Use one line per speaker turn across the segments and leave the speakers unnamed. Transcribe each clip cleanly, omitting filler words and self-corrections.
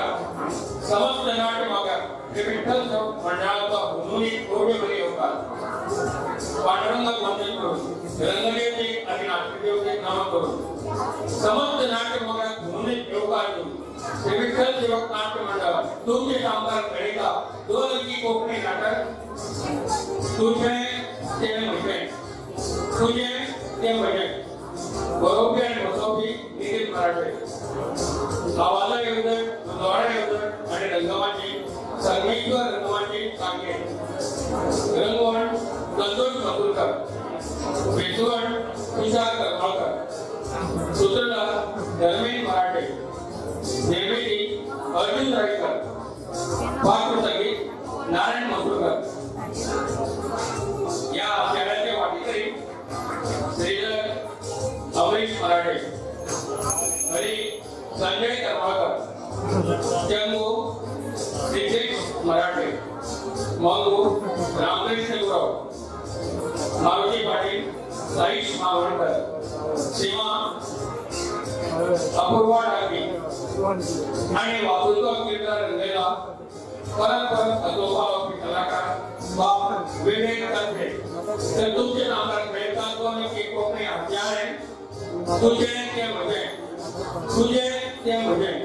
समस्त नाट्य मागा हे विठ्ठल मंडळाचा म्हणून एक भव्य बली होता. पांडुरंग मंदिर करून रंगदेवचे आणि नाट्यदेवचे नाम करून समस्त नाट्य मागा म्हणून एक योगा श्री विठ्ठल सेवक नाट्य मंडळ तुमचे कामगार कळेगा दोन अंकी कोकणी नाटक तुझे ते भजन तुझे ते भजन बरोबर आणि बसोबी निगेत मराठे आवाजा येऊन दोडा येऊन आणि रंगमाची संगीतवर रंगमाची सांगे रंगवण संतोष मधुरकर पेशवण तुषार करमाळकर सूत्रधार धर्मेंद्र मराठे निर्मिती अर्जुन राईकर पात्र संगीत नारायण मधुरकर या खेळाचे वाटेकरी श्रीधर अमरीश मराठे हरी संजय करमाळकर जंगू सिद्धेश मराठे मंगू रामकृष्ण गुरव मारुती पाटील साईश मावळकर सीमा अपूर्वा डांगे आणि वासुदेव कीर्तन रंगेला परत अजोबा कलाकार बाप विवेक करते तर तुमचे नामदार मिळतात कोणी की कोणी हत्यार आहे तुझे ते म्हणजे तुझे ते म्हणजे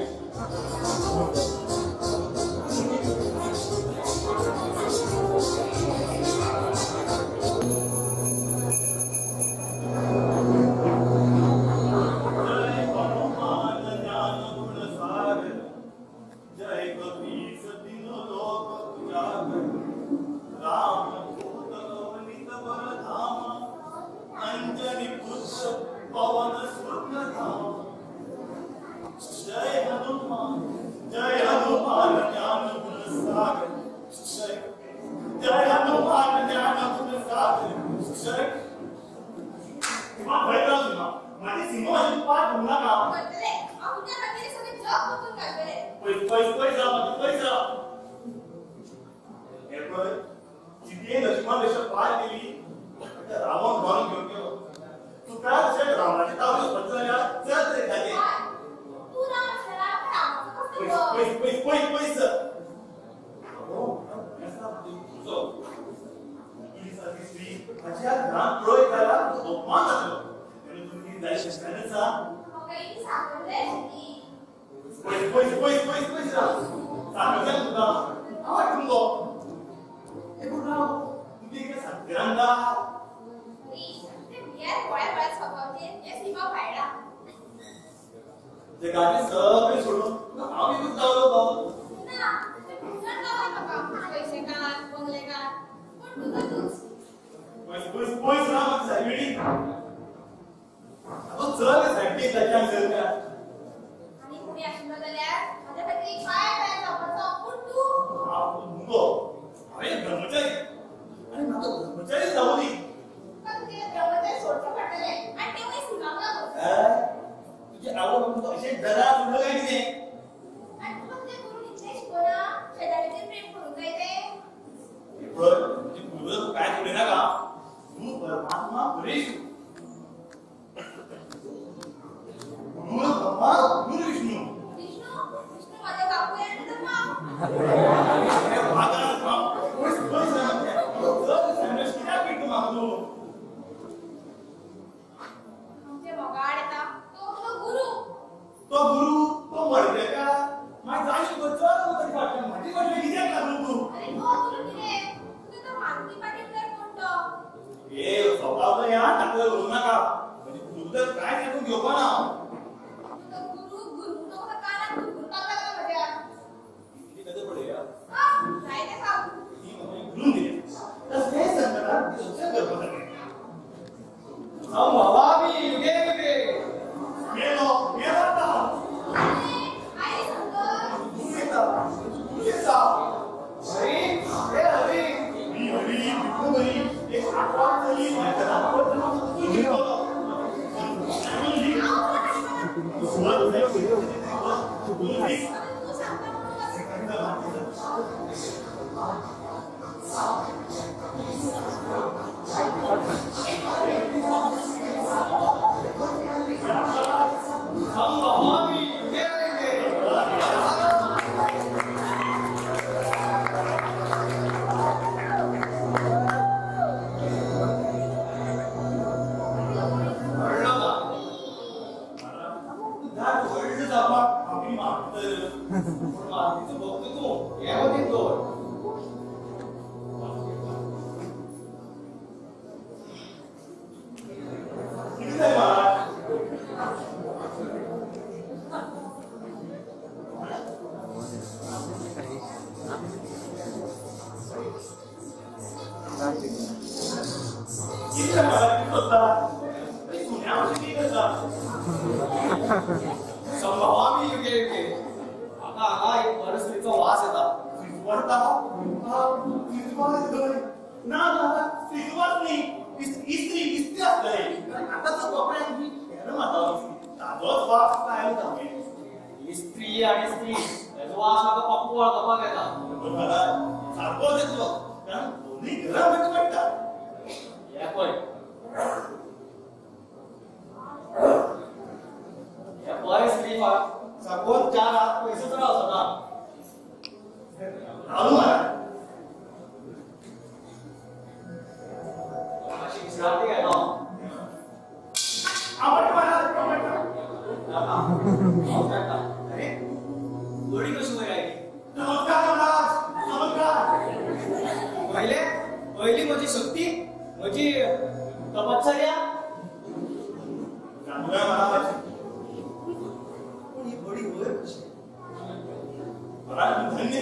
ते गाणे सगळे सोडून आम्ही खूप लावलो बाबा संभवामी युगे युगे आता हा एक परिस्थितीचा वास येतात
वरता ना नाही इस्त्री असतंय आताच कपड्यात मी ताजोच वास काय
स्त्री आणि स्त्री याचा वास आता पक्कू गप्पा घेतात
मला सारखं देतो कारण दोन्ही घरामध्ये वाटतात
या कोण या बरे स्त्री फार सपोज 4 हात पैसे तर असतात
आलो मला
अशी विश्रांती घ्या ना
आवड मला
अरे गोडी कशी वय आहे
नमस्कार महाराज नमस्कार
पहिली माझी शक्ती माझी तपश्चर्या
जामुगा महाराज
पण ही बडी होय कशी
महाराज मी धन्य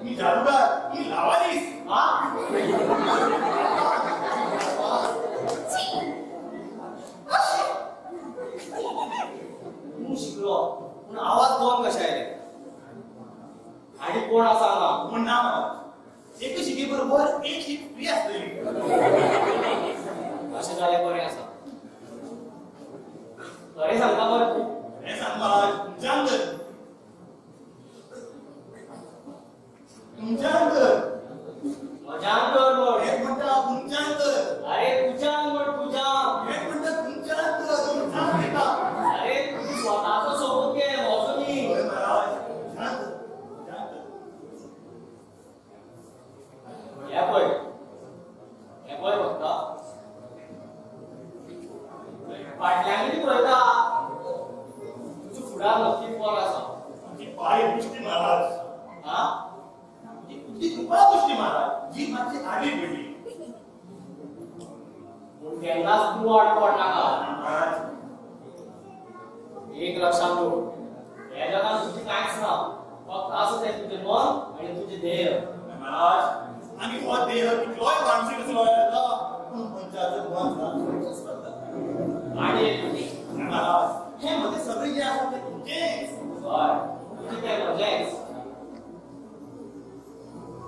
मी जादूगार मी लावालीस
हा तू शिकलो पण आवाज दोन कशा आहे आणि कोण असा आला
पण ना महाराज एक शिके बरोबर एक शिक फ्री असते
असे झाले बरे असा बरे सांगता बरं तू
हे सांग महाराज तुमच्या अंतर
माझ्या अंगावर बोल
एक म्हणता तुमच्या अंतर
अरे तुझ्या अंगावर तुझ्या
एक म्हणता तुमच्या अंतर तुमच्या अंतर
अरे तुझी स्वतःचं सोबत घे वाचूनी
होय महाराज तुमच्या अंतर तुमच्या अंतर
या पळय बघता पाटल्यांनी पळता तुझं फुडार नक्की पोर असा
तुमची पाय दृष्टी महाराज
हा
तुमची कृपा दृष्टी महाराज जी माझी आली पडली
पण त्यांनाच तू अडकवड नका
महाराज
एक लक्षात ठेव या जगात तुझी काहीच ना फक्त असंच आहे तुझे मन आणि तुझे ध्येय
महाराज आणि हो देह कितलोय मानसिक असलोय पण पंचाचं मन
आणि एक तुझी
महाराज हे मध्ये सगळे जे असतात ते तुमचे
बरं तुझी काय मजा आहे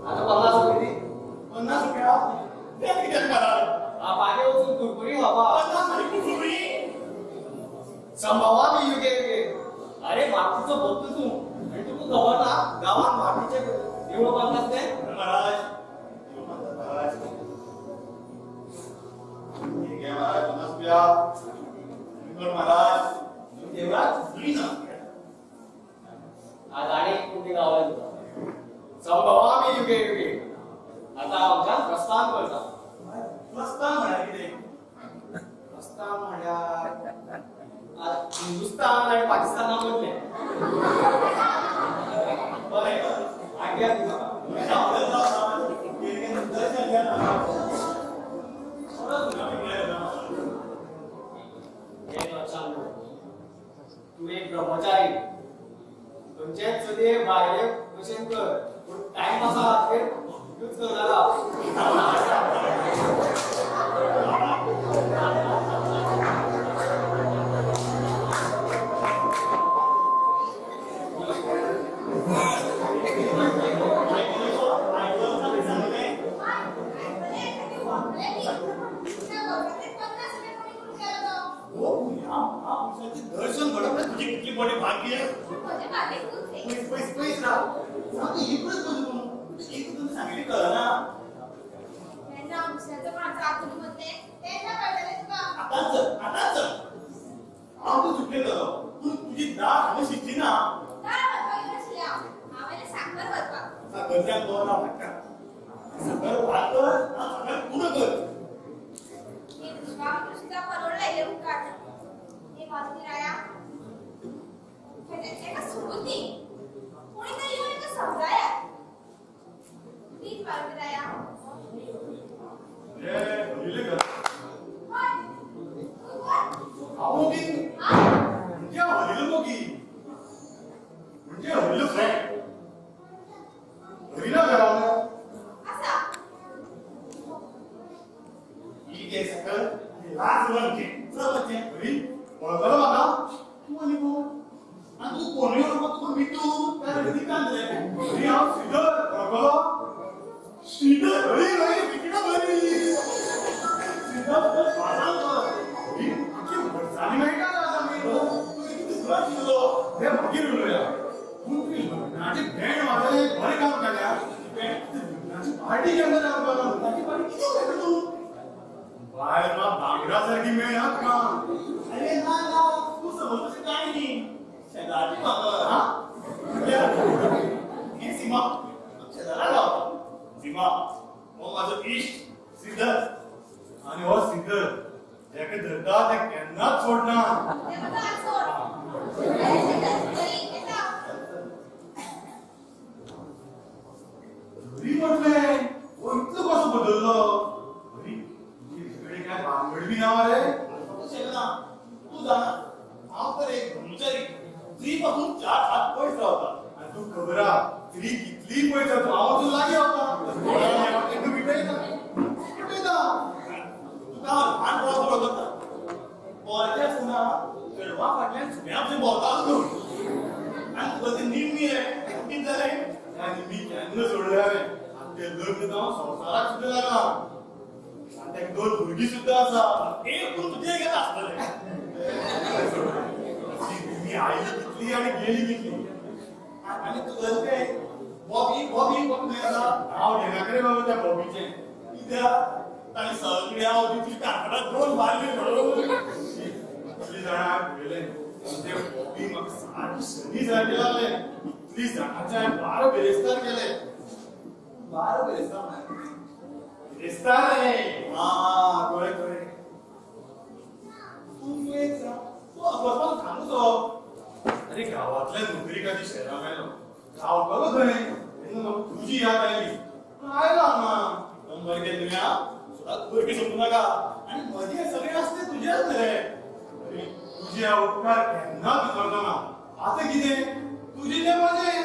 आता 50 रुपये
50 रुपया द्या किती महाराज
हा पाणी उचलून कुरकुरी हवा
50 रुपये
संभवामी युगे युगे अरे मातीचं बोलतो तू आणि तू गव्हाणा गावात मातीचे देऊळ बांधतात ते
महाराज महाराज ठीक आहे महाराज 50 रुपया महाराज
देवराज
जुनी ना
आज आणि कुठे गावाला होता संभवामी युगे युगे आता आमच्या प्रस्थान करता
प्रस्थान म्हणा किती
प्रस्थान म्हणल्या आज हिंदुस्थान आणि पाकिस्तानामधले बरं आज्ञा दिला तू एक ब्रह्मचारी तुमचे तुझे बाहेर क्वेश्चन कर टाइम कसा यूज करणारा
दर्शन घडवणे तुझी किती मोठे भाग्य आहे. सांग एकच बोलतो एक तुम्ही सांगितले कळलं ना
त्यांना दुसऱ्याचं कोणाचं आतून म्हणते ते ना कळलं का
आताच आव तू चुकले तू तुझी दाढ हवी शिकली ना
काय बघायला शिया आम्हाला साखर बघा
साखरच्या दोन वाटका साखर भाकर साखर पुढं कर
हे दुष्काळाला परवडला येऊन काढ हे मारुती राया हे का सुरुती कोणीतरी येऊन एक समजाया प्लीज मारुती राया
बोलले कर
होय
म्हणजे हरिल मोगी म्हणजे हरिल फ्रेंड हरिला घरावं
असा
ही घे साखर लाज म्हणते चल बच्चे हरी ओळखलं मला तू आणि कोण आणि तू कोणी ओळखतो मी तू काय रे कांदे हरी आव श्रीधर ओळखलं श्रीधर हरी हरी किती बरी श्रीधर बाजार हरी आमची वर्षाली नाही का आता मी किती सुरुवात केलो हे भागीर उरलो नाचे बँड वाजले बरे काम केल्या पार्टी केलं ना पार्टी किती होते तू बाहेर ना बांगड्यासारखी मिळणार का अरे ना ना तू समजतो काय नाही शेजारी बाबा हा हे सीमा शेजारा लाव सीमा हो माझं इष्ट सिद्धार्थ आणि हो सिद्धार्थ ज्याकडे धरता त्या केन्नाच सोडणार
ते बघा सोड तरी येता
घरी म्हटले हो इतकं कसं बदललं घरी तिकडे काय भांगड बी नाव रे तू जाणार हा तर एक ब्रह्मचारी स्त्री पासून 4 हात पैसा होता आणि तू खबरा स्त्री कितली पैसा तू आवाज तू लागे होता तू कुठे जा तू का भान बरोबर होता बोलच्या सुना चढवा फाटल्यान सुन्याचे बोलतात तू आणि तुझं ते निम्मी आहे किती झाले आणि मी त्यांना सोडले आहे आणि ते लग्न जाऊन संसारात सुद्धा लागला आणि त्या 2 मुलगी सुद्धा असा एक पण तुझे गेला असतं मी आईला घेतली आणि गेली घेतली आणि तुझं काय बॉबी बॉबी बॉबी नाव घेण्याकडे बाबा त्या बॉबीचे इथं आणि सगळी होती तुझी काकडात 2 बारले घडवली जाणार गेले ते बॉबी मग साठ सनी झाले लागले इतली जणाच्या 12 बेरेस्तार केले 12 बेरेस्तार नाही बेरेस्तार आहे हा डोळे डोळे तू एक तू आपण सांगतो अरे गावातल्या नोकरी कधी शहरात गेलो गाव बघत नाही तुझी याद आली आयला ना नंबर घे तुम्ही सुद्धा पोरगी समजू नका आणि मध्ये सगळे असते तुझ्याच रे तुझे उपकार केन्ना विसरतो ना आता किती तुझी ते मध्ये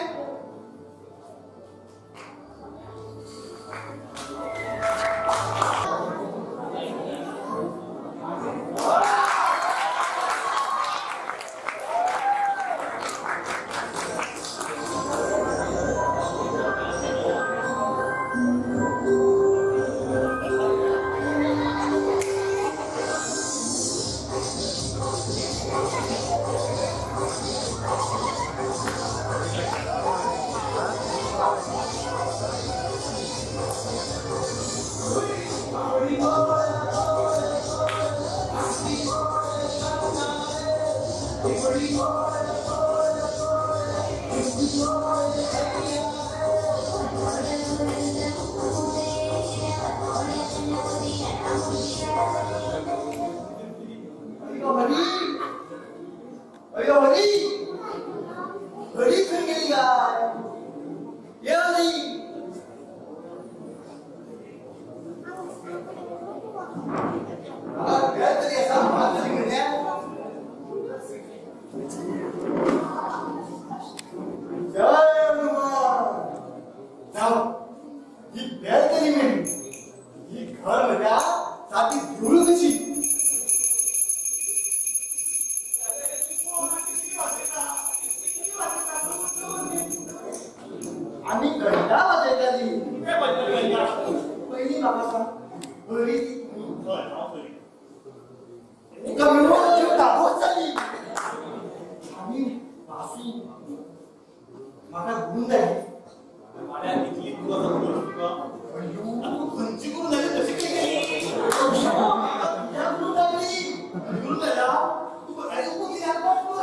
म्हाका गुण जाय
वाड्यात कितली तू असं बोलत तुका तू खंयची करून जाली तशी केली
गुण जाली गुण जाल्या तू काय उपयोगी जाता गुण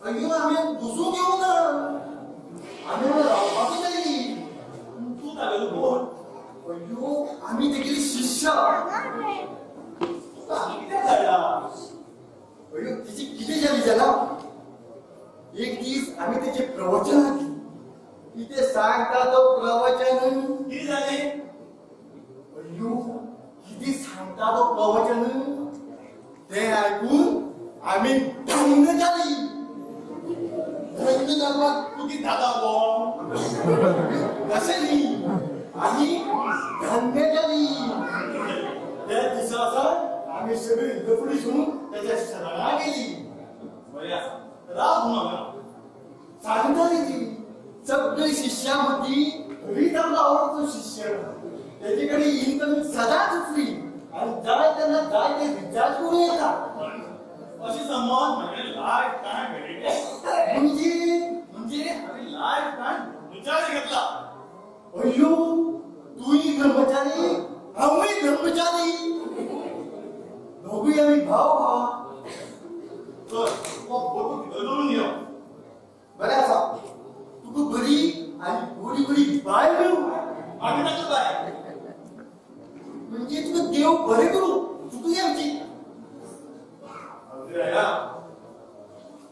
अय्यो आम्ही दुसू घेऊ ना आम्ही रावपाची जाली
तू तागेलो बोल
अय्यो आम्ही देखील शिष्य
किती झाला
अय्यो तिची किती झाली जाणा एक दिस आम्ही त्याचे प्रवचन ऐकले तिथे सांगता तो प्रवचन
किती झाले
अय्यो किती सांगता तो प्रवचन ते ऐकून आम्ही धन्य झाली धन्य झाला
तू किती धागा बोल
कशाली आम्ही धन्य झाली त्या दिवसाचा आम्ही सगळी लफडी सोडून त्याच्या शरणाला गेली
बऱ्या राव म्हणा
सांगता ती सगळी शिष्यामध्ये घरी आपला आवडतो शिष्य त्याच्याकडे इन्कम सदाच फ्री आणि जाय त्यांना जाय ते रिचार्ज करून येतात
अशी संबंध म्हणजे लाईफ टाइम मेडिटेशन
म्हणजे
आम्ही लाईफ टाइम विचार घेतला
अय्यो तूही ब्रह्मचारी आम्ही ब्रह्मचारी दोघी आम्ही भाव भावा
तर मग बोलू घडवून घेऊ
बरं असा तू बरी आणि गोडी गोडी बाय मिळू
आम्ही नका काय
म्हणजे तुझं देव बरे करू चुकली आमची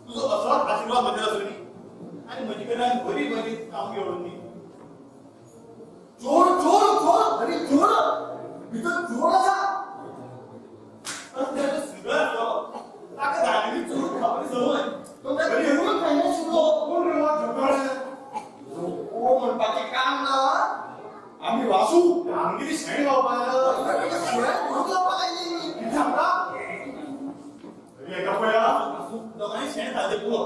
तुझं असा आशीर्वाद मध्ये असेल आणि माझीकडे बरी बरी काम घेऊन मी
चोर चोर चोर अरे चोर इथं चोर असा तो काय घेऊन खायला शिकलो कोण रे वा झोपाळ ओ म्हणपाचे काम ना आम्ही वासू
आमगिरी शेण गावपाला दोघांनी शेण खाल्ले पुढं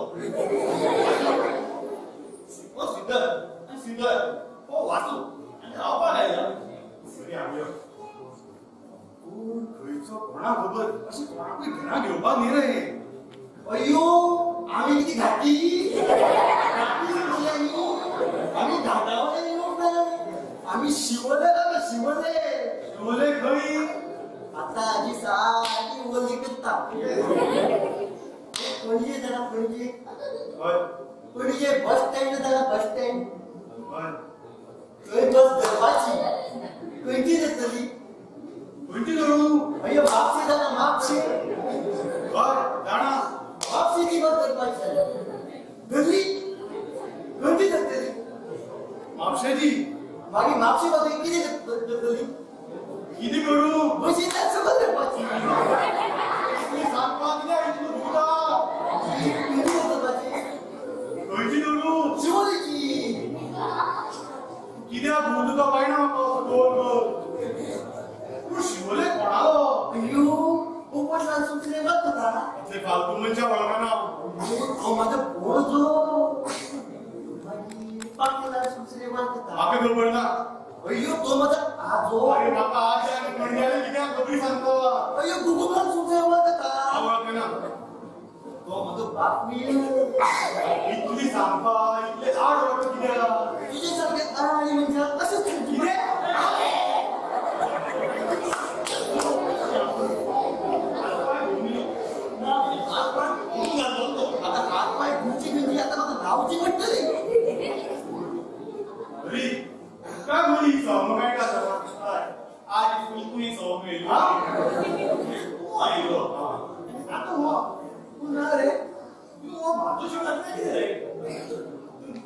सिद्ध आणि सिद्ध हो वाचू आणि रावपा राहिला
कोणा खबर अशी कोणाकडे घरा घेवपाक न्ही रे अय्यो आम्ही किती घाटी आम्ही घाटावले आम्ही शिवले ना शिवले खरी आता आजी सारी ओली करता पणजे जरा पणजे बस स्टँड जरा बस स्टँड थंय बस धरपाची खंयची जातली
कोणती करू
अय्यो म्हापशी जाता म्हापशी
जाणा
म्हापशीची बस धरपाची धरली खंयची जातली
म्हापशेची
मागीर म्हापशी बस किती जातली
किती करू
बशींतल्यान सकयल धरपाची
सांगपा कित्याक इतलो भुता
खंयची धरपाची
खंयची करू
शिवोलेची
कित्याक भूत तुका पायना म्हाका गोल गोल तूं शिवले कोणालो
अय्यो पोपटलाल सुचले बघ तुका
ते फालतू मनशा वळखना
तो माझा पोरजो मागीर पाटीलाल सुचले बघ तुका
म्हाका खबर ना
अय्यो तो माझा आजो
अरे म्हाका आज आनी पणजेले कित्याक खबरी सांगता
अय्यो गुगुलाल सुचले बघ तुका
वळखना
तो माझो बापमी
इतली सांगपा इतले आड वळख कित्याक
तुझे सारखे आणि म्हणजे असंच
कितें
आता हात पाय घुची घुची आता मला नावची म्हणतली
अरे काय म्हणी सम काय का आज तुझी सम मेली तू आयलो आता हो
पुन्हा रे
तू माझं शिवणार नाही रे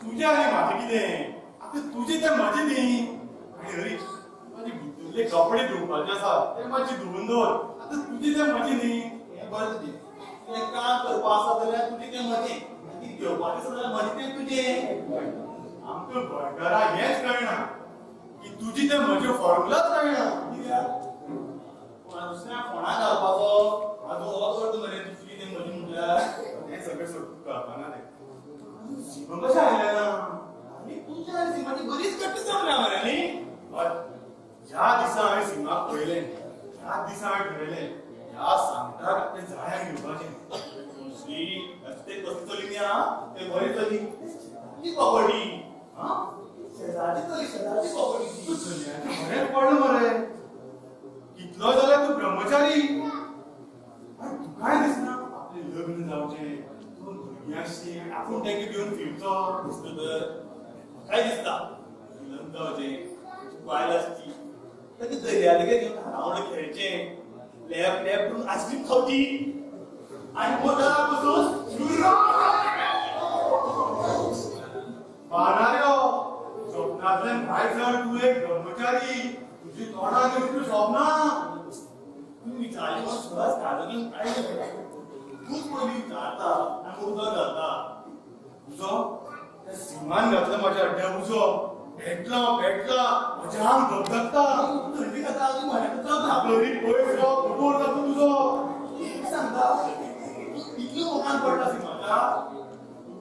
तुझे आणि माझे कितें आता तुझे ते माझे न्ही आणि अरे माझे भितरले कपडे धुवपाचे आसा ते माझे धुवून दवर आता तुझे ते माझे न्ही
हे बरं तुझे ते काम करपा आसा जाल्यार तुझे ते मजे ती घेवपाचे आसा जाल्यार मजे ते तुझे
आमकां गोंयकारा हेंच कळना की तुजी ते म्हजे फॉर्मुलाच कळना
दुसऱ्या कोणा घालपाचो आजो हो करता मरे तुझी ते मजे म्हटल्यार
हें सगळें सोडून कळपाना रे
सीमा कशें आयलें ना आनी तुमच्या सीमाची बरीच घट्ट जमल्या मरे न्ही
ज्या दिसा हांवें सिंगाक पळयलें त्या दिसा हांवें ठरयलें ह्या सांगटाक ते जाळ्याक घेवपाचें
श्री ते बस चली ना ते बरी चली ती कबड्डी हा शेजारची कबड्डी
तू चलयाच्या बरें पडलं मरे कितलो जाल्यार तू ब्रह्मचारी आनी तुकाय दिसना आपले लग्न जावचें दोन भुरगीं आसची आपूण तांकां घेवन फिरचो
दिसतं तर काय दिसता लग्न जावचें बायल आसची ताका दर्यादेगे घेवन हारावण खेळचें लॅप लॅप करून आईस्क्रीम खावची आणि मोटार बसून
पानाऱ्यो स्वप्नांतल्यान भायर सर तूं एक ब्रह्मचारी तुजी तोंडां दिवपी स्वप्ना
तू विचारली मग सुवास काढून काय तूच पयली विचारता आनी उदक घालता
तुजो त्या सिमान घातला म्हाज्या अड्ड्यार उजो भेटला म्हजें आंग धगधगता
थंडी खाता हांव म्हणत
आपली पयस राव फोटोर जाता तुजो
सांगता इतली मोगान पडटा सी म्हाका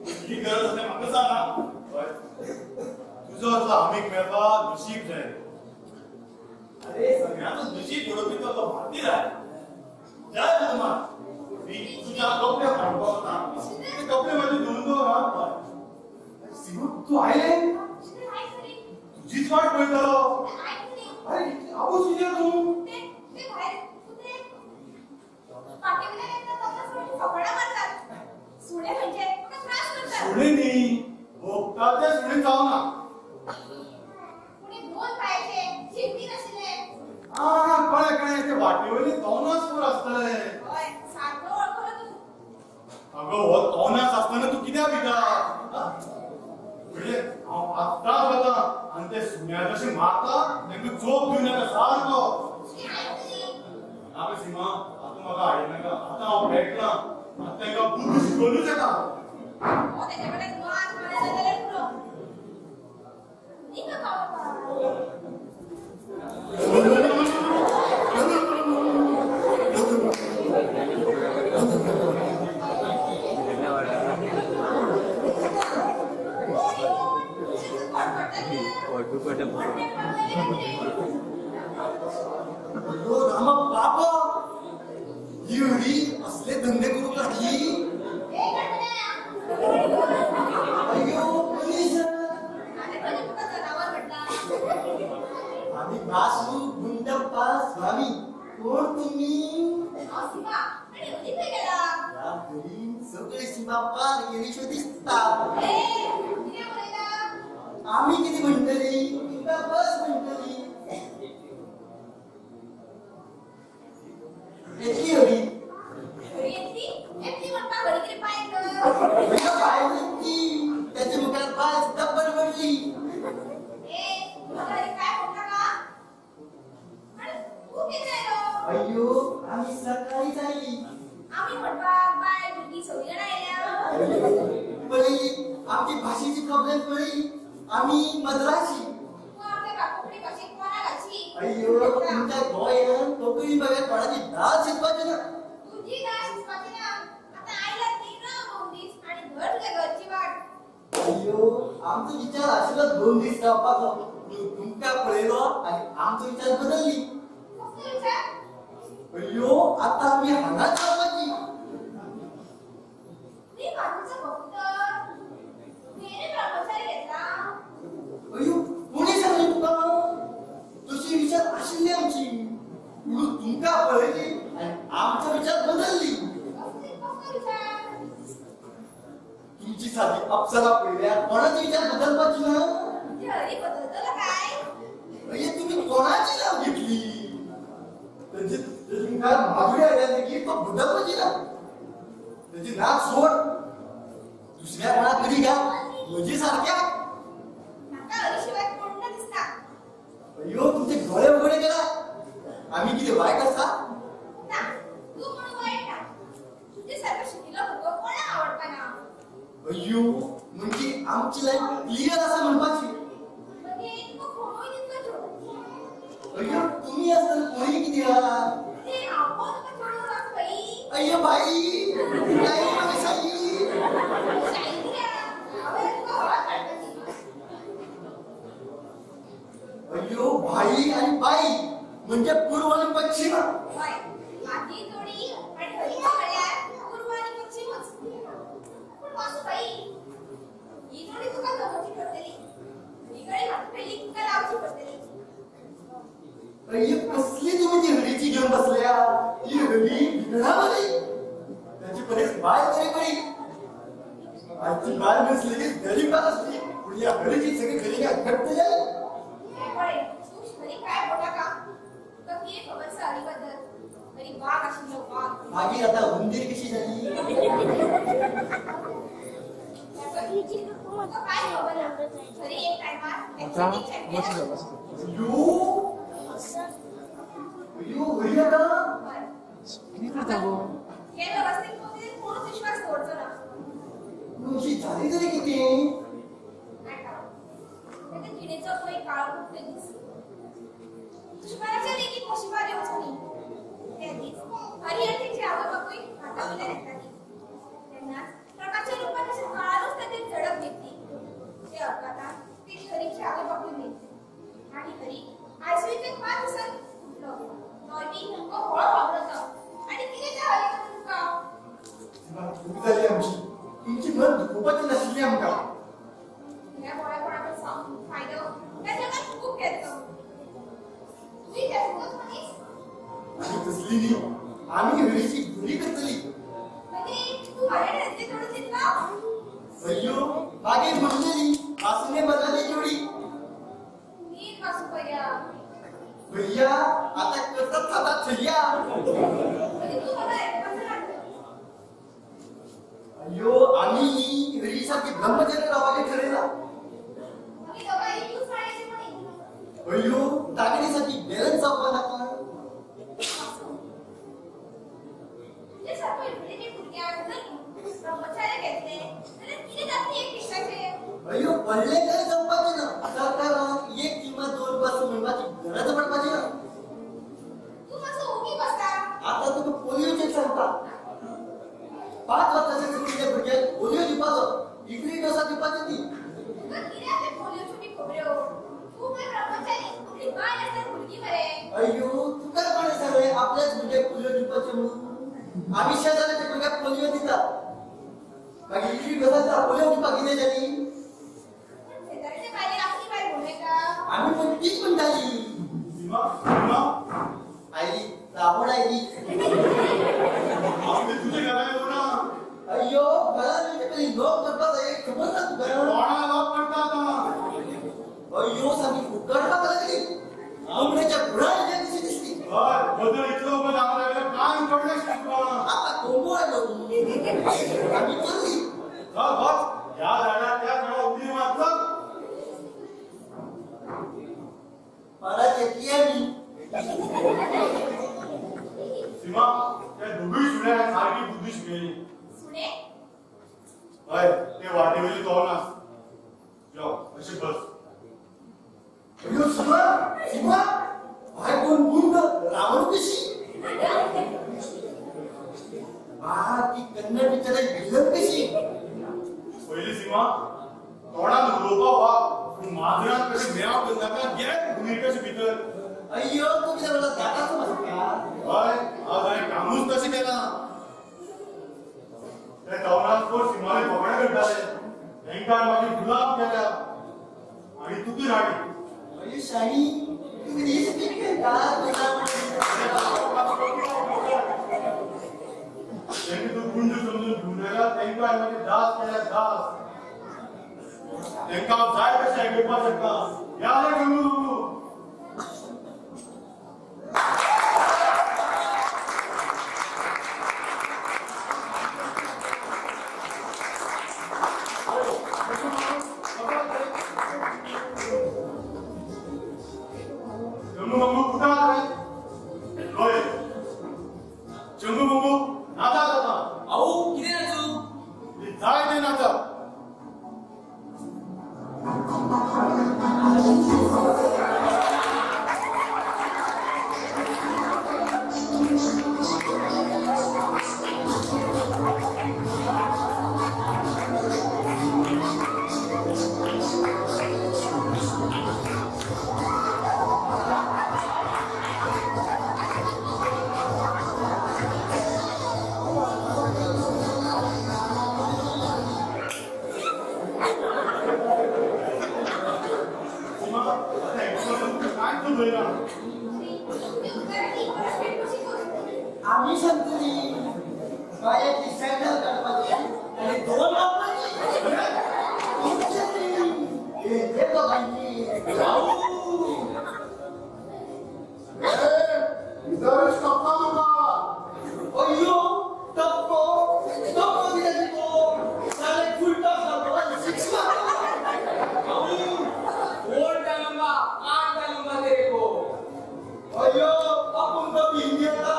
ही गरज आसल्यार म्हाका सांगा
तुजो असो आमीक मेळपा नशीब जाय
अरे सगळ्यांचो नशीब घडोवपी तो भारतीय आहे जय हनुमान मी तुझ्या कपडे काढतो ना
ते कपडे माझे धुवून दवर सिमू तू आयले तुझीच वाट पळयतालो अरे आबू तुझ्या तू सुणे न्ही भोगता ते सुणे जावना कळ्ळें ते वाटेवयले तोनाच पूर आसतले अगो हो तोनाच आसतना तू कित्याक भिता म्हणजे हांव आत्ताच वता आनी ते सुण्या जशें मारता तांकां चोप दिवन येता सारको ना सीमा आतां म्हाका हाडिनाका आतां हांव भेटना आतां तांकां बुद्धी शिकोवनूच येता
रामा बाबा ही हरी असले धंदे करू लागली अयो प्लीज आम्ही बासू गुंडप्पा स्वामी कोण तुम्ही या घरी सगळे सीमाप्पा गेलीशो दिसता आम्ही किती म्हणतली बस म्हणतली येतली हरी पाय म्हणती त्याच्या मुखात पाय डब्बल पडली अय्यो आम्ही सकाळी जाई पळी आमची भाषेची प्रॉब्लेम पळी आम्ही मद्रासी अय्यो तुमच्या गोंयान कोंकणी बघा कोणाची दाल शिकवायची ना अय्यो आमचो विचार आशिल्लो 2 दीस रावपाचो तुमकां पळयलो आनी आमचो विचार बदलली अय्यो आता आम्ही हांगाच रावपाची अय्यो कोणी सांगले तुका तशी विचार आशिल्ली आमची म्हणून तुमकां पळयली आनी आमचो विचार बदलली तुमची साधी अप्सरा पळयल्यार कोणाचो विचार बदलपाची ना अय्यो तुम्ही कोणाची नाव घेतली तुमकां मागणी आयल्या की तो बदलपाची ना त्याची नाक सोड दुसऱ्या कोणाक कधी घाल म्हजी सारक्या अय्यो तुमचे गळे उघडे केला आम्ही किती वाईट आसा अय्यो म्हणजे आमची लाईफ क्लियर आसा म्हणपाची अय्यो तुम्ही असताना कोणी किती अय्यो बाई अय्यो भाई आणि बाई म्हणजे पूर्व आणि पश्चिम
पावची पडतली.
अय्यो कसली तुम्ही ती हळीची घेऊन बसल्या ही हळी घरामध्ये त्याची परीस बाय तरी पडी आजची बाय नसली की गरीब असली पण या हळीची सगळी गरीब घट्ट जाईल
हे पळे, तू घरी काय बोला का? तुका किती खबर साडीबद्दल? घरी वाघ आशिल्लो वाघ.
मागीर आता उंदीर कशी झाली
तुका काय खबर ना? घरी एक टायमार ऍक्सिडेंट चॅम्पियन.
अय्यो हळी आता
हे व्यवस्थित होते कोणच विश्वास दवरचो ना.
अशी झाली तरी किती
त्याच्या किडेचो तो एक काळो कुठले दीस. दुश्मनाच्या लेकी कशी मारी वचोनी. त्या दीस हरी आणि तिची आवय बापूय हातावयल्यान येताली. तेन्नाच प्रकाशच्या रूपान अशें काळानूच ताचेर झडप घेतली. ते अपघातान ती हरीची आवय बापूय मेली. आणि हरी आयसीयूचे 5 दिसांनी उठलो. तोय बी तो हळू वावरतो. आणि कितें त्या हरीबद्दल तुका?
चूक झाली आमची तुमची मन खूपच नसली आमका
या बोळ्यापणाचा सांगून फायदा त्या जगात खूप घेतो. तुम्ही त्या सोबत म्हणीस
आणि तसली नी आम्ही हळीची घरी करतली
म्हणजे तू हरे रस्ते तोडून दिला.
अय्यो मागे म्हणलेली आसने बदलली जेवढी
नीट वाचू पर्या.
भैया आता कसं खाता छय्या
म्हणजे तू मला एकपासून आणलं.
अय्यो आम्ही हळीसारखी ब्रह्मचर्य रावागे ठरलेला
आम्ही दोघं एकूच पाण्याची म्हणी.
अय्यो दागिनीसाठी बॅलन्स जावं लागतं
तुझे सारखं इकडे भुरग्या जर ब्रह्मचार्य घेतले तर किती जाती एक दिवसाचे.
अय्यो पडले काय जमपाचे ना सरकार एक किंवा 2 पास मिळवाची गरज पडपाची ना
तू माझं ओगी बसता.
आता तुम्ही पोलिओचे सांगता 5 वर्षाच्या चुकीच्या भुरग्याक पोलिओ दिवपाचो डिग्री डोसा दिवपाची ती
तुका किती आपले पोलिओ छोटी खोबऱ्यो. तू काय ब्रह्मचारी आपली बाय नसतात मुलगी मरे.
अय्यो तू काय म्हणे सगळे आपल्याच भुरग्याक पोलिओ दिवपाचे म्हणून आम्ही शेजाऱ्याच्या भुरग्याक पोलिओ दितात मागीर डिग्री डोसा पोलिओ दिवपाक कितें जाली
शेजारच्या बायले आपली बाय बोलले का?
आम्ही पण तीच म्हणटाली
सीमा सीमा
आयली रावण आयली
आपले तुझे घराला येऊ ना
अय्यो घराला पहिले लोक करतात एक खबर ना तुका
कोणा लॉक करतात
अय्यो सामी उकडपाक लागली आमण्याच्या बुडाला कशी दिसली
बदल इतकं उभं जावं लागलं काय पडलं शिकवा
आता कोंबो आलो आम्ही चलली
बस या झाडा त्या झाडा उडी मारलं
मला चेतली आम्ही
सीमा त्या दोघी सुड्या सारखी बुद्धी शिकली
सुने
होय ते वाटेवरी तो ना जाऊ अशी बस
अय्यो सीमा सीमा भाई कोण गुंड रावण कशी ती कन्नड बिचारा विलन कशी
पहिली सीमा तोंडात रोपा वा माजरात कशी मेळाव करता का गे भूमिकेशी भीतर
अय्यो तू किती मला दाटाच म्हणता
होय आज आहे कामूच तशी केला त्या तोंडात कोण सीमाने पकडे करताले त्यांका माझी गुलाब केल्या आणि तू ती राणी
अय्यो शाही तू किती स्पीड करता
त्यांनी तो गुंड समजून ढुंढायला त्यांका माझे दास केल्या दास त्यांका जाय कशा ऐकपा शकता याला गंगू गंगू जम्मू बंगू कुठं आहे होय जम्मू बंगू नाचा जाता
अहो किती नाचू
जाय ते नाचा
अहो
उलयना
ती उत्तरां ती परस्पर कशी करू
आम्ही सांगतली बायाची सँडल काढपाची आणि दोन वापरायची हे दोघांची अय्यो टप्पो टप्पो दिला तो साले फुल टॉप लावतो सिक्स
ओल्ड लंबा आठ लंबा तेरे को
अय्यो आपण तो भिंगेला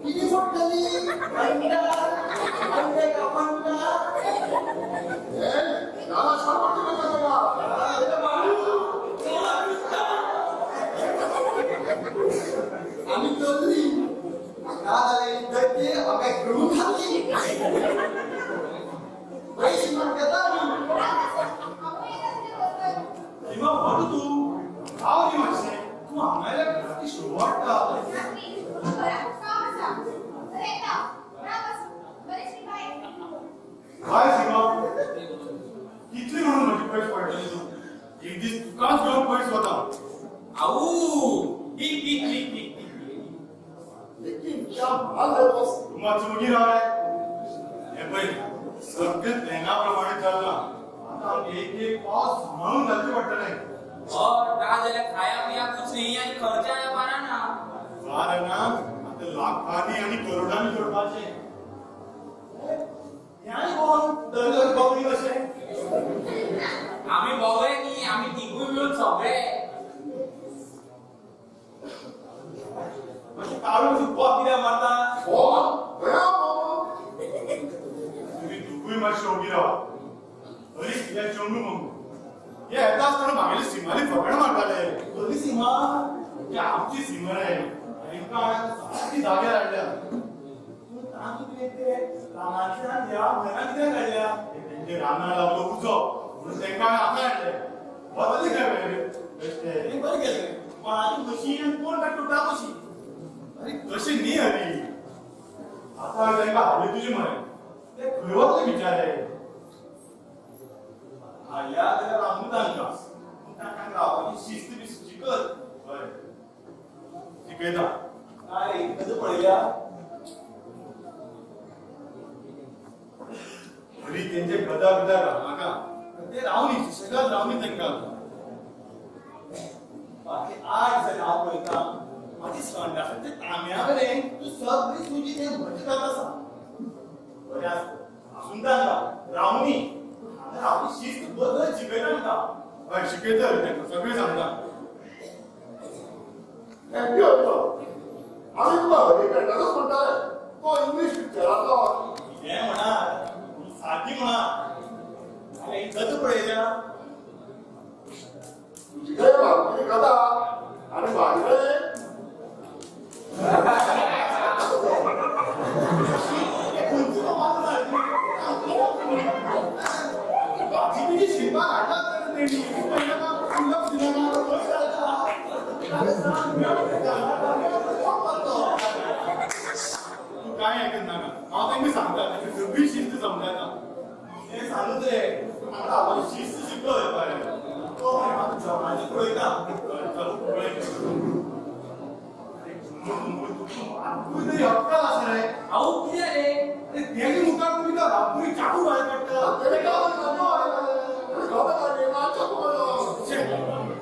किती फुटली अंडा अंडे का पंडा आम्ही चोरली काय दैत्य आम्ही घेऊन खाल्ली पैसे मागतात
किंवा म्हणू तू आवडी माणसे तू आम्हाला किती शो वाटता काय सीमा कितली म्हणून माझी पैसे पडले तू एक दिवस तुकाच घेऊन पैसे होता
बिग बिग बिग बिग
तुमची मुगी राय हे पै सगळे प्लॅनाप्रमाणे चालला आता आम्ही एक एक पाव सांभाळून घालचे पडटले
और राजाला खाया पिया कुछ नहीं आणि खर्चाला पारा ना
कारण आता लाखांनी आणि करोडांनी जोडपाचे
यानी कोण दरदर बघली कसे
आम्ही बघूया की आम्ही तिघू मिळून सगळे
म्हणजे काढून तू बॉ किती मारता
तुम्ही दुबई माझी शोगी राहा अरे या चोंडू मग हे येता असताना मागेली सीमाली फकड मारताले
दोन्ही सीमा
ही आमची सीमा आहे आणि जागे राहिल्या
रामाच्या या घरात किती काढल्या
त्यांचे रानाला लावलो उजो म्हणून त्यांना आता आणले बदलली काय
हे बरं केलं पण आधी मशीन कोण काढतो का कशी
अरे कशी नाही आली आता त्यांना हल्ली तुझी म्हणे ते खैवतले विचार आहे
आल्या त्याला रामू तांका तांका रावाची शिस्त बी शिकत
बरं शिकयता
काय कसं पडल्या
घरी त्यांचे गदा गदा राहा ते रावणी सगळ्यात रावणी त्यांना
बाकी आज जर आप होता माझी संडा ते ताम्याकडे तू सगळी तुझी ते भजत असा बऱ्याच सुंदर रावणी आता आपली शिस्त बदल शिकवणार का
शिकयता त्यांना सगळे सांगता
आम्ही तुला हरिपेंटातच म्हणताय तो इंग्लिश पिक्चरातला
हे म्हणा साधी म्हणा अरे कसं पडायच्या
तुझी काय बातमी कथा आणि माझ्याकडे
बाजीची शिल्पा काढतात
तू काय ऐकत ना मला त्यांनी सांगता त्याची सगळी शिस्त समजायला
हे सांगत रे आता आपण शिस्त शिकलोय पाहिजे तो माझी पुढे का
तरी अक्कल असं रे
अहो किती आले
त्यांनी मुका तुम्ही का रापुरी चाकू बाहेर काढता
त्याने काय करतो आहे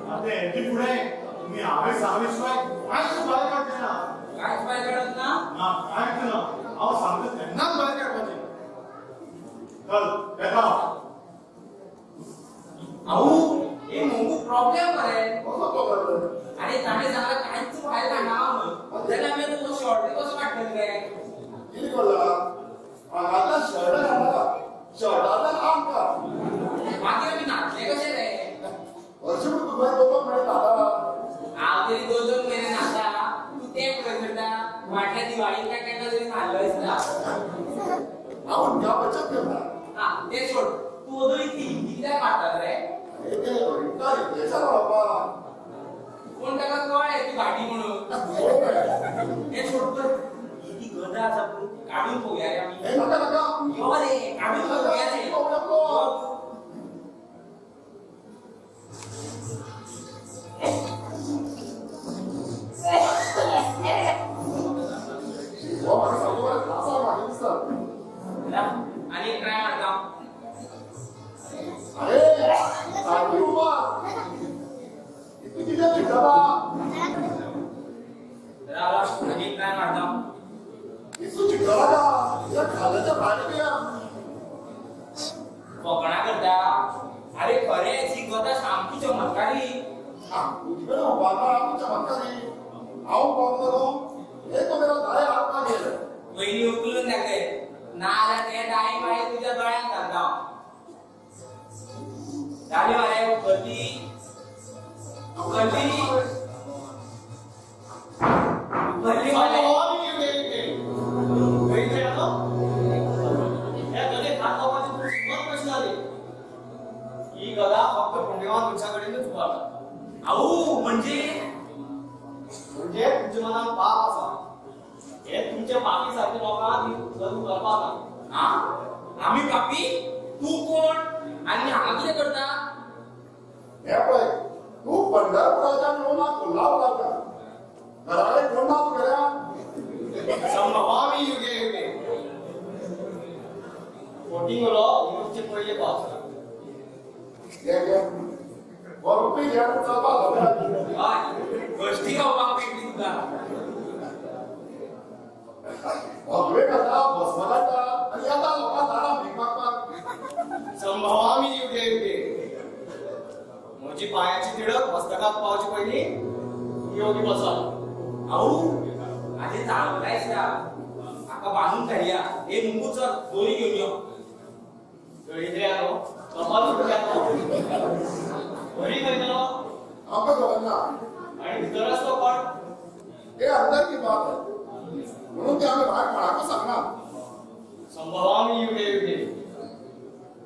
आता यांची पुढे तुम्ही आवे सावेशिवाय काय तू बाहेर काढते ना
काय पाय काढत ना
ना काय केलं अहो सांगतो त्यांनाच बाहेर काढवायचे चल येता
अहो हे मोगू प्रॉब्लेम आहे अरे त्याने सांगा काहीच बाहेर काढणार त्याला मी तो शॉर्ट कसं वाटलं काय बाकी आम्ही नाचले कसे रे तरी दोन महिने नाचा तू ते करता वाटल्या दिवाळी काय काय तरी खाल्लंयस ना हा ते सोड तू अजून हिंदी काय पाहतात रे कोण टाका कळ आहे ती गाडी म्हणून हे सोड तर ती गदा आज आपण काढून बघूया रे आम्ही यो रे काढून बघूया रे फकाणां करता अरे खरेंच ही गदा सामकी चमत्कारी
तुझे उभारला आम्ही चमत्कारी हांव पावलो एक मेरा दाय हात गेले
वहिनी उकलून दाखय नाल्यार ते दाई मागीर तुज्या दोळ्यांक घालता जाले मरे उखलती उखलती उखलती मरे
ही गदा फक्त पुण्यवान पुरुषाकडेनच उभारता
आऊ म्हणजे
तुमच्या मनात पाप असा हे तुमच्या पापी सारखे लोकांना जरूर करपाक ना
हा आम्ही पापी तू कोण आणि हांगा कितें करता
हे पळय तू पंढरपुराच्या मिळून कोल्हापुरात जा घराकडे कोण ना तू गेल्या
संभवामी युगे युगे कोटिंगलो युगचे पहिले पाप
घे घे रुपये घ्या चलपा
हय गोष्टी खावपाक मेळटली तुका
भगवे करता भस्मलाटा आणि आता लोकांना दारा भीक मागपाक
संभवामी युगे युगे म्हजी पायाची तिडक मस्तकात पावची पयली योगी बसा
आऊ आधी चांगला दिसता आका बांधून काडया हे मुंगू चल दोरी घेऊन यो
गळीद्र्यानो कपाल फुटल्यानो बरी करतलो
आमकां खबर ना
आणि भितर असतो कोण
हे अंदर की बात आहे म्हणून ते आम्ही भाग कोणाक सांगना
संभवामी युगे युगे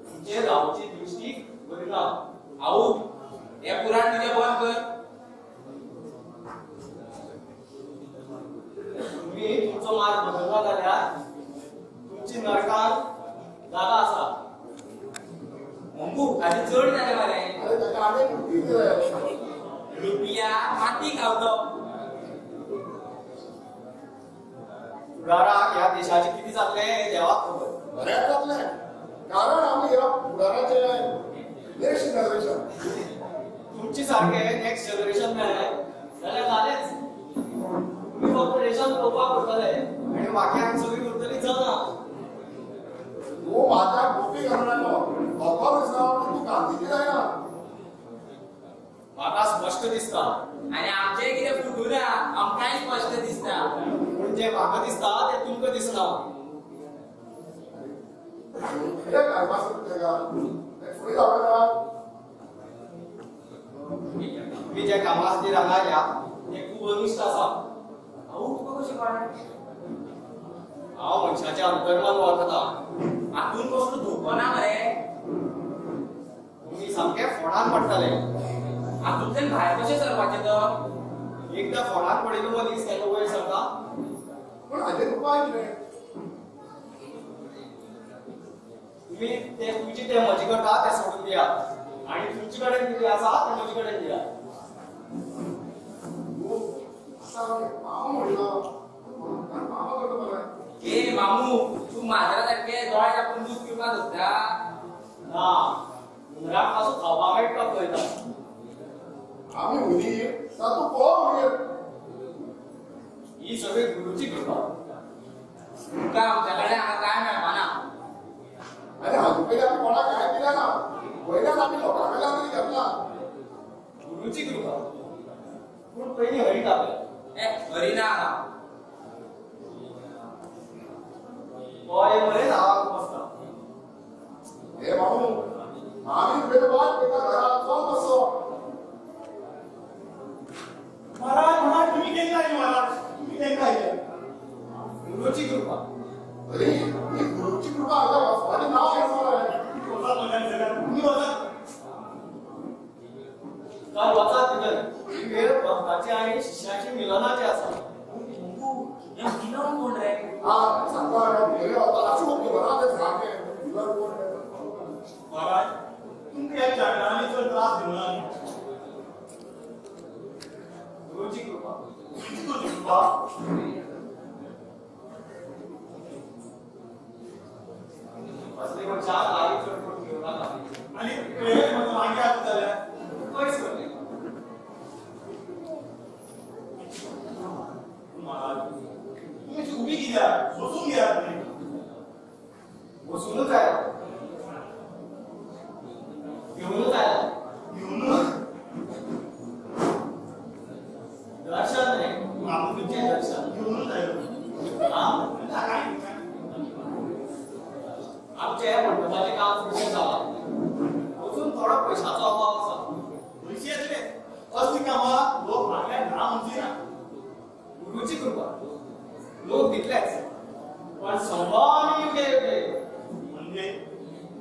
तुमचे रावची दृष्टी बरी ना
आऊ हे पुराण तुझे बंद कर
तुम्ही तुमचो मार्ग बदलला जाल्यार तुमची नरकात जागा आसा
मुंगू आधी चढ जाले मरे
अरे त्याच्या अनेक किती आहे
रुपया माती खावतो
फुडाराक ह्या देशाचे किती जातले हे देवाक खबर
बऱ्याच जातले कारण आम्ही या फुडाराचे नेक्स्ट जनरेशन
तुमची सारखे नेक्स्ट जनरेशन मेळ्ळे जाल्यार जालेच तुम्ही फक्त रेशन पळोवपाक करतले आनी बाकीयांक सगळी उरतली चलना
तू माझ्या गोपी घालनालो भगवान दिसता तू गांधीजी जायना
म्हाका स्पश्ट दिसता
आणि आमचे कितें फुटूना आमकांय स्पश्ट दिसता
पूण जे म्हाका दिसता ते तुमकां दिसना
कितें काडपाक सोदता फुडें जावना
तुम्ही जे कामा खातीर हांगा आयल्या ते खूब अनिश्ट आसा
आऊ तुका कशें कळ्ळें
हांव मनशाच्या अंतर्मन वळखता
हातून कसलो धोको ना मरे
तुम्ही सामके फोडान पडटले
हातूंतल्यान भायर कशें सरपाचें तर
एकदा फोडान पडिल्लो मनीस तेका वयर सरता
पण हाजेर उपाय कितें
तुम्ही ते तुमची ते म्हजे करता ते सोडून दियात आणि तुमचे कडेन कितें आसा ते म्हजे कडेन दियात
तू आता मामा म्हणलो मामा करता बरें
ए मामू तू माझ्या सारखे दोळे आपण दूध पिवपाक धरता
ना उंदराक पासून खावपाक मेळटा पळयता
आम्ही उनी ना तू पळोव म्हणीर
ही सगळी गुरुची कृपा
तुका आमच्या कडेन हांगा काय मेळपाना
आणि हातून पयलीं आमी कोणाक काय दिलें ना वयल्यान आमी लोकां कडल्यान तरी घेतला
गुरुची कृपा पूण पयलीं हरी तापले
ए हरिना हांगा
गोंय मरे नावाक बसता
हे मामू आमी वेदवाद एका घरात चल बसो
महाराज महाराज तुम्ही केलं नाही महाराज तुम्ही केलं नाही
गुरुची कृपा
अरे ही गुरुची कृपा हांगा वाचपाचें नांव घेतलं
बोला बोला सगळ्या तुम्ही बोला
काल वाचा भितर ही वेळ भक्ताची आणि शिष्याची मिलनाची आसा
मुंगू हे मिलन कोण रे
हा सांगता गेले होता अशोक की बरा ते सांगे तुला कोण
महाराज तुमच्या या चरणांनीचो त्रास दिला
गुरुची कृपा
तुझी कृपा
असले मनशा आई चडपट घेऊन आला
आणि वेळ म्हणून मागे आता झाल्या
कांयच करले
महाराज तुम्ही अशी उभी कित्याक बसून घ्या तुम्ही
बसूनच आहे मंडपाचें काम सुरू जालां अजून थोडो पयशाचो अभाव आसा
पयशे येतले असली कामां लोक मागल्या ना म्हणजे ना
गुरुची कृपा लोक दितलेच पण संभाव आमी युगे युगे
म्हणजे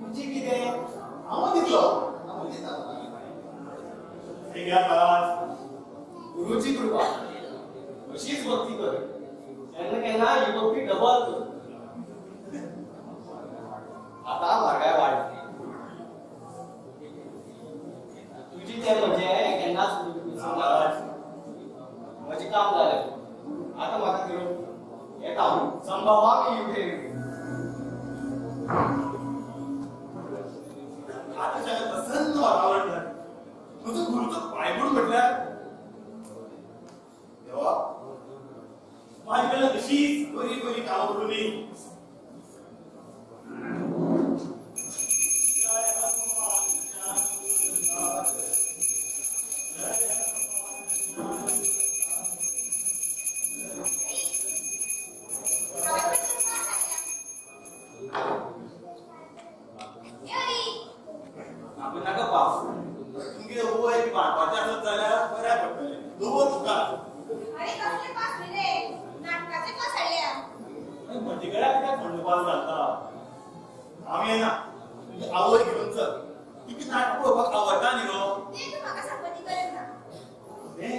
तुमची कितें
हांव दितलो हांव दिता हे घ्या काळात
गुरुची कृपा अशीच भक्ती कर केन्ना केन्ना ही भक्ती डबल कर आता म्हारगाय वाडली तुजी ते म्हणजे केन्नाच
काळात
म्हजें काम जालें आतां म्हाका घेवन येता हांव संभावाक युगे युगे
आता सगळं प्रसन्न वातावरण झालं तुझं गुरुचं पायगुण म्हटल्यार देवा माझ्याकडे कशीच बरी बरी कामं करून येईल
आपण नाका पाव
तुमगे वय बाळपाचें आसत जाल्यार बऱ्या पडटलें दवर तुका
अरे कसले पास रे नाटकाचे पास हाडल्या
म्हजे कडेन कित्याक खंडोबाल घालता हांव येना तुजी आवय घेवन चल तुका नाटक पळोवपाक आवडटा न्ही गो
ते तू म्हाका सांगपाची गरज ना
हें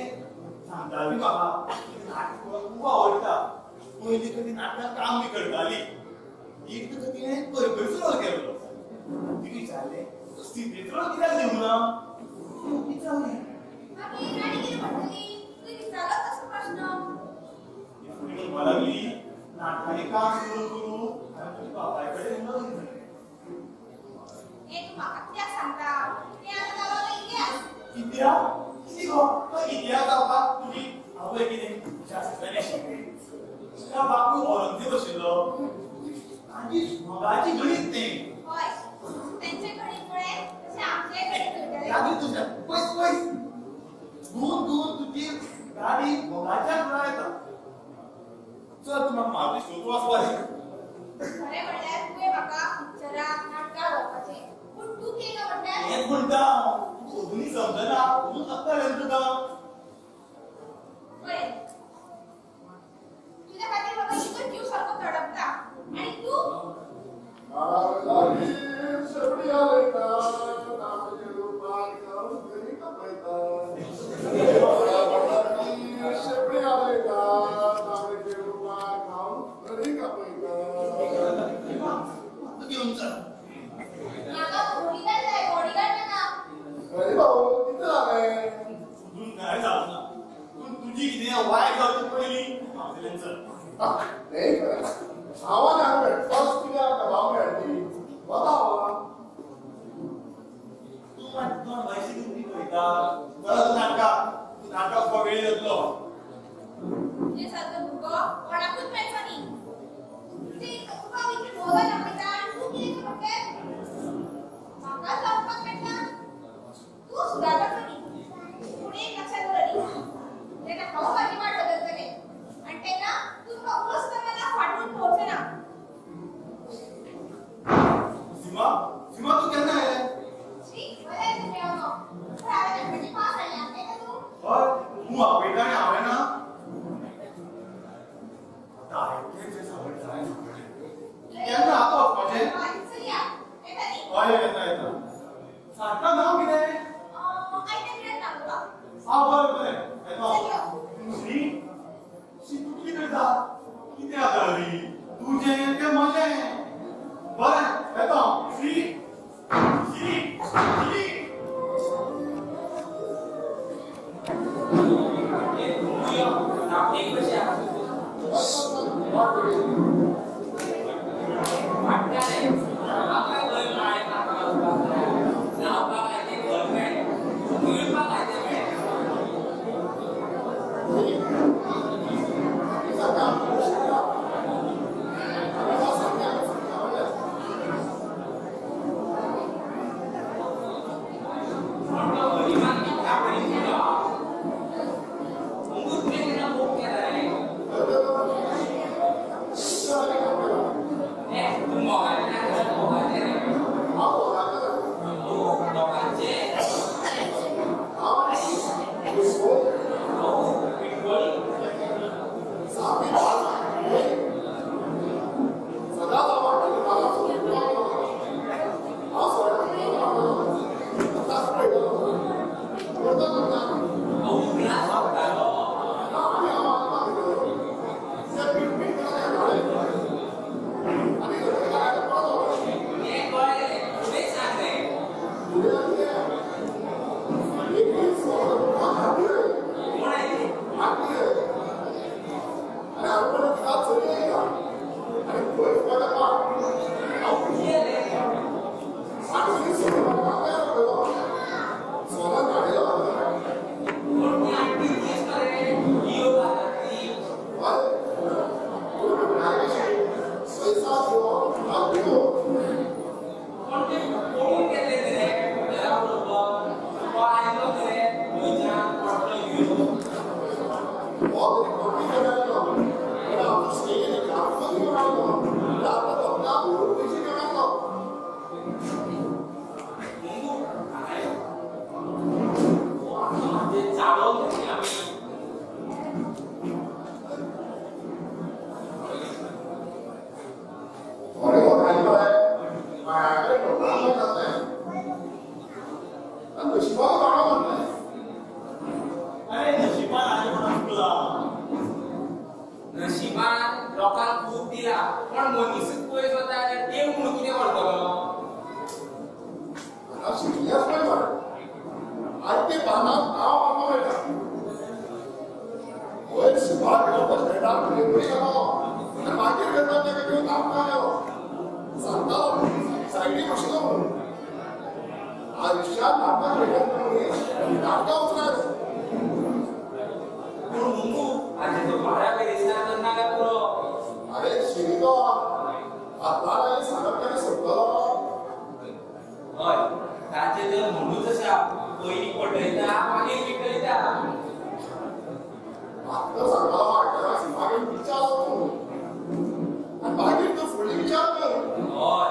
सांगताली म्हाका नाटक पळोवपाक खूब आवडटा पयलीं कधी नाटकांत काम बी करताली एक तुका तिणें खंयचो रोल केल्लो तिका विचारलें सिद्दीत रोल कित्याक दिवना विचारलें
आमी राणी कितें म्हणटली तुवें विचारलो तसो प्रश्न
फुडें म्हणपा लागली नाटकांनी काम सुरू करूं आनी तुज्या बापाय कडेन लग्न जालें
हे तू म्हाका कित्याक सांगता ते आतां जालो इतिहास
इतिहास कितें गो तो इतिहास जावपाक तुजी आवय कितें शास्त्रांनी आशिल्ली तुका बापूय औरंगजेब आशिल्लो आनी मोगाची गणीत तें
हय तेंचे गणित मुळे तशें आमचेय गणित जुळटलें
गाडी तुझ्या पयस पयस दूर दूर तुजी गाडी मोगाच्या गुणा येता चल तूं म्हाका म्हापशी शोधूं वचपा दी
खरें म्हणल्यार तुवें म्हाका पिक्चराक नाटकां व्हरपाचें पूण तूं केलं म्हणल्यार
हेंच म्हणटा तूं सोदूनी समजना अजून अक्कल येना तुका
पळय तुज्या खातीर म्हाका इतलो जीव सारको तडपता आनी तूं
शेपडी आलयता नामचे रूपान खाऊन घरी कपयता शेपडी आलयता नामचे रूपान खाऊन घरी कपयता
घेऊन चल
म्हाका बॉडीगार्ड जाय बॉडीगार्ड नाका
अरे भाऊ किती झालंय
सोदून काय जावं ना पूण तुजी कितें वायट जावची पयलीं हांवें चल
नाही खरं आव्हान हांवें फर्स्ट कित्याक दबाव मेळटी वता
तूं मात दोन वयशी दिवपी पळयता जाल्यार नाटकाक तुका वेळ येतलो
तुजे सारको भुरगो कोणाकूच मेळचो न्ही तुका इतली मोबायल आपयता आनी तूं कितें करता म्हाका जावपाक मेळटा तूं सुदारपाचो न्ही पूण एक लक्षात दवर तेन्ना हांव म्हाजी वाट बदलतलें आनी तेन्ना तूं म्हाका सुद्दां मला फाटून दवरचें ना
सीमा सीमा तूं केन्ना आयलें
श्री बरें तुमी हांव पूण हांवें नाटकाची पास हाडल्या तेका तूं
हय तूं आपयता आनी हांवें ना आतां आयलें जें सवय जाय केन्ना आतां वचपाचें
चलया येता न्ही
हय येता येता सारका नांव कितें
आयते कितें सांगता
बरें बरें येता श्री श्री तूं कितें करता कितें आतां हरी तुजें तें म्हजें बरें येता श्री श्री श्री
एक कशें वाटता रे आपल्या मुंगू काय ते चालवून घेतली आम्ही
अरे वो काय माझ्याकडे प्रोग्राम करत आहे आणि शिवाय गाणं म्हणतोय
अरे नशिबान आले म्हणून तुला
नशिबान लोकांक खूप दिला पण मनीसच पयस वता जाल्यार देव म्हणून कितें करतलो
मला शिकल्यास नाही बरं आज ते पानात नाव आम्हाला मिळतं वयर शिवा घेऊन बसलेला पुढे जातो आणि मागे घेतात त्या घेऊन काम करावं सांगता साईडी बसलो आयुष्यात नाटक भेटत नाही नाटक उचलायचं
पूण मुंगू आज तो भाड्या दिसता तेन्ना काय पुरो
अरे शिरितो आपल्याला सांगत सोडतो
हय ताचे जर म्हणूच आसा पयलीं पटयता मागीर विकयता
आता सांगता वाटतं सिमागेन विचार आणि मागीर तो फुडली विचार कर
हय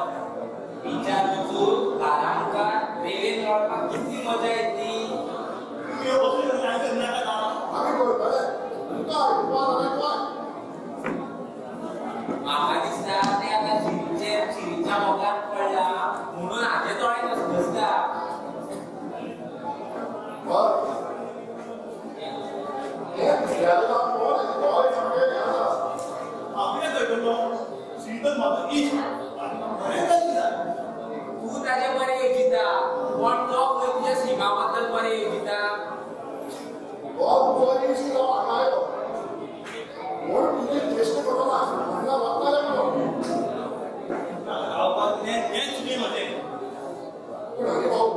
विचार करून घरा मुखार रेल्वेन रावपाक कितली मजा येतली
तुम्ही हे बसून काय करणार का
आम्ही करतले तुका आयकुपाक जाय काय
म्हाका दिसता ते आतां शिरीच्या मोगान पडला म्हणून हाचे दोळे कसकसता
बर हे दुसऱ्याला कोण आहे कोण सांगे घ्यायचा
आपल्या करतो श्रीधर मात्र इच बरेच झाले
तू ताचे बरे येजिता पण तो पळय तुज्या सिमा बद्दल बरे येजिता
बहुत बोली शिला आगायो कोण तुझे टेस्ट करो ना मला वाटलं
गावात हे चुकी मध्ये
पण अरे भाऊ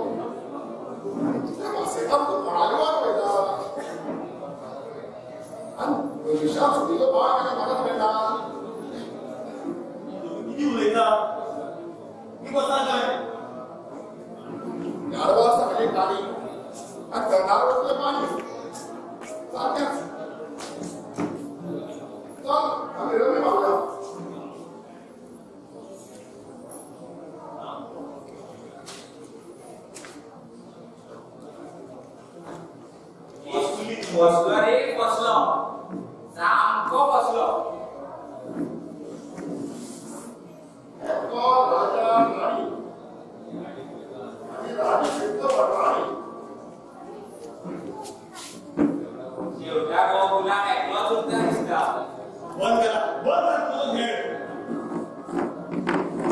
तुझ्या मासेकाम तो कोणाला पाहिजे आणि विशाल सुधीला बाळ काय मनात भेटला
किती उलयता मी बसा काय
गाडवा सगळे गाडी आणि गंगावरले पाणी सारख्याच चल आम्ही रमी मागूया
बसलो रे बसलो सामको बसलो
तो राजा राणी आणि राणी सिद्ध राणी
शेवटा गो गुलाम एकलोच उरता दिसता
बंद करा बंद करा भेट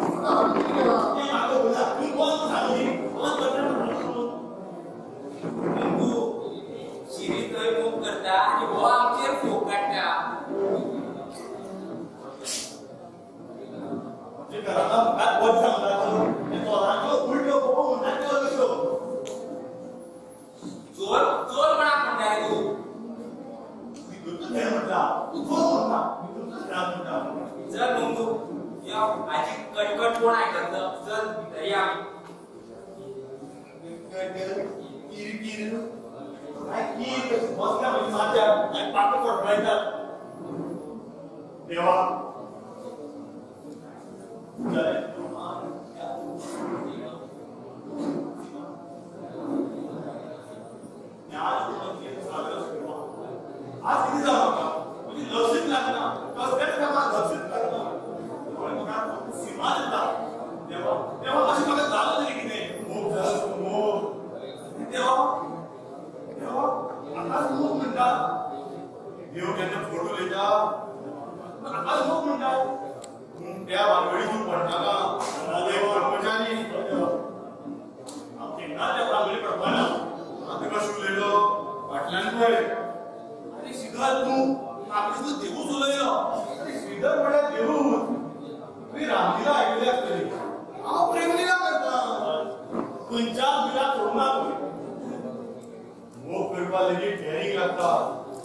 आता आम्ही किती केला
ते मागं बोला मी कोण सांगली कोण करणार
मुंगू शिरी थंय मूग करता आनी हो आमचेर फोग काडटा
जे घराला मुखात बंद सांगता ते तोरांचो उलटो कोण म्हणटा तो कशो
चोर चोर कोणाक म्हणटा रे तूं
मी तुझं खेळ म्हटला तू कोण म्हणता मी तुझं खेळ म्हणता
चल मुंगू या आजी कटकट कोण आयकतलो चल भितर या
किरकिर काय किर बसल्या म्हणजे माझ्या काय पाठ पडवायचा देवा जय आज किती जाऊ नका म्हणजे लक्षच लागणार कसल्याच कामात लक्षच लागणार सीमा देता देवा देवा अशी मला झालं तरी की नाही मोग झालं मोग देवा देवा आकाश मोग म्हणतात देव त्यांना फोटो लेता आकाश मोग म्हणतात त्या बांगडीतून पडता का देव कर्मचारी आमच्या त्या बांगडी पडताना आता का शिवलेलो पाटल्यान पळय अरे श्रीधर तू आपली तू देऊ सोलयलो अरे श्रीधर म्हणा देऊ मी रामलीला ऐकली असतली हा प्रेमलीला करता खंयच्या बिला सोडना मोग करपा लगेच ट्रेनिंग लागता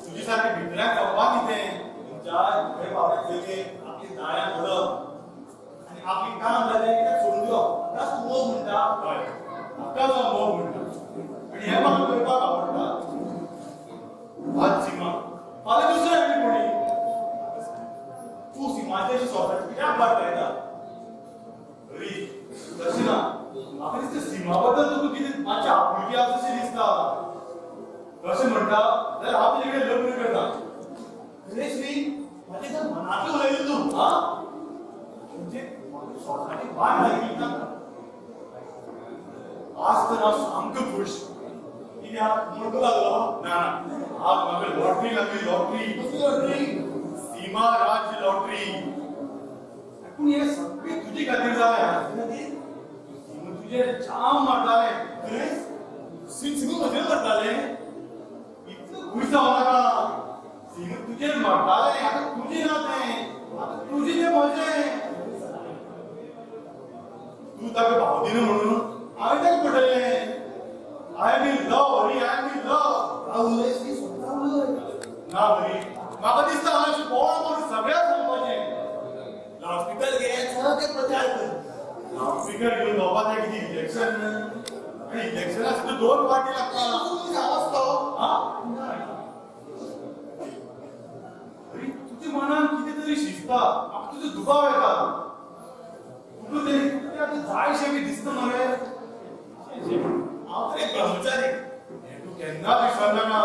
तुझी सारखे भितऱ्याक कप्पा कितें तुमच्या घरे बाबा गेले आपली दाळ्या घडप आणि आपली काम जालें कित्याक सोडून दिवप आतां तूं मोग म्हणटा हय म्हाका जो मोग म्हणटा आणि हे म्हाका करपाक आवडटा आज सीमा फाल्यां दुसऱ्या आनी कोणी तू सीमाचेशी स्वताची कित्याक वाट लायता तरी तशी ना
म्हाका दिसता सीमा बद्दल तुका कितें मातशी आपुलकी आसशी दिसता. अशें म्हणटा जाल्यार हांव तुजे कडेन लग्न करता.
खरेंच न्ही माझे तर मनातलं उलयलें तूं
हा?
म्हणजे स्वताची वाट लागली ना
आज तर हांव सामको खूश.
कित्याक म्हणूंक लागलो
ना आज म्हाका लॉटरी लागली. लॉटरी
कसली लॉटरी
सीमा राज्य लॉटरी. पूण हे सगळें तुजे खातीर जालें. तुजे जाम मारताले.
खरेंच सिंग म्हजेर करताले
इतलो खूश जावं नाका. सीम तुजेर मारताले. आतां तुजें ना तें. आतां तुजें तें म्हजें. तूं ताका भाव दिना म्हणून हांवें ताका पटयलें. I am in love Hari. I am in love.
हांव उलयस ती स्वता उलय
ना हरी म्हाका दिसता हांवें अशें बोवाळ मारून सगळ्याक सांगपाचें.
लावडस्पीकर घे सगळं ते प्रचार कर
स्पीकर घेवन भोंवपा जाय कितें इलेक्शन. आनी इलेक्शना सुद्दां 2 पार्टी लागता.
तूं सांगस तो
हा? अरे तुज्या मनान कितें तरी शिजता. म्हाका तुजो दुबाव येता. तुका तरी आतां जायशें बी दिसता मरे.
हांव तरी ब्रह्मचारी
हें तूं केन्नाच विसरना.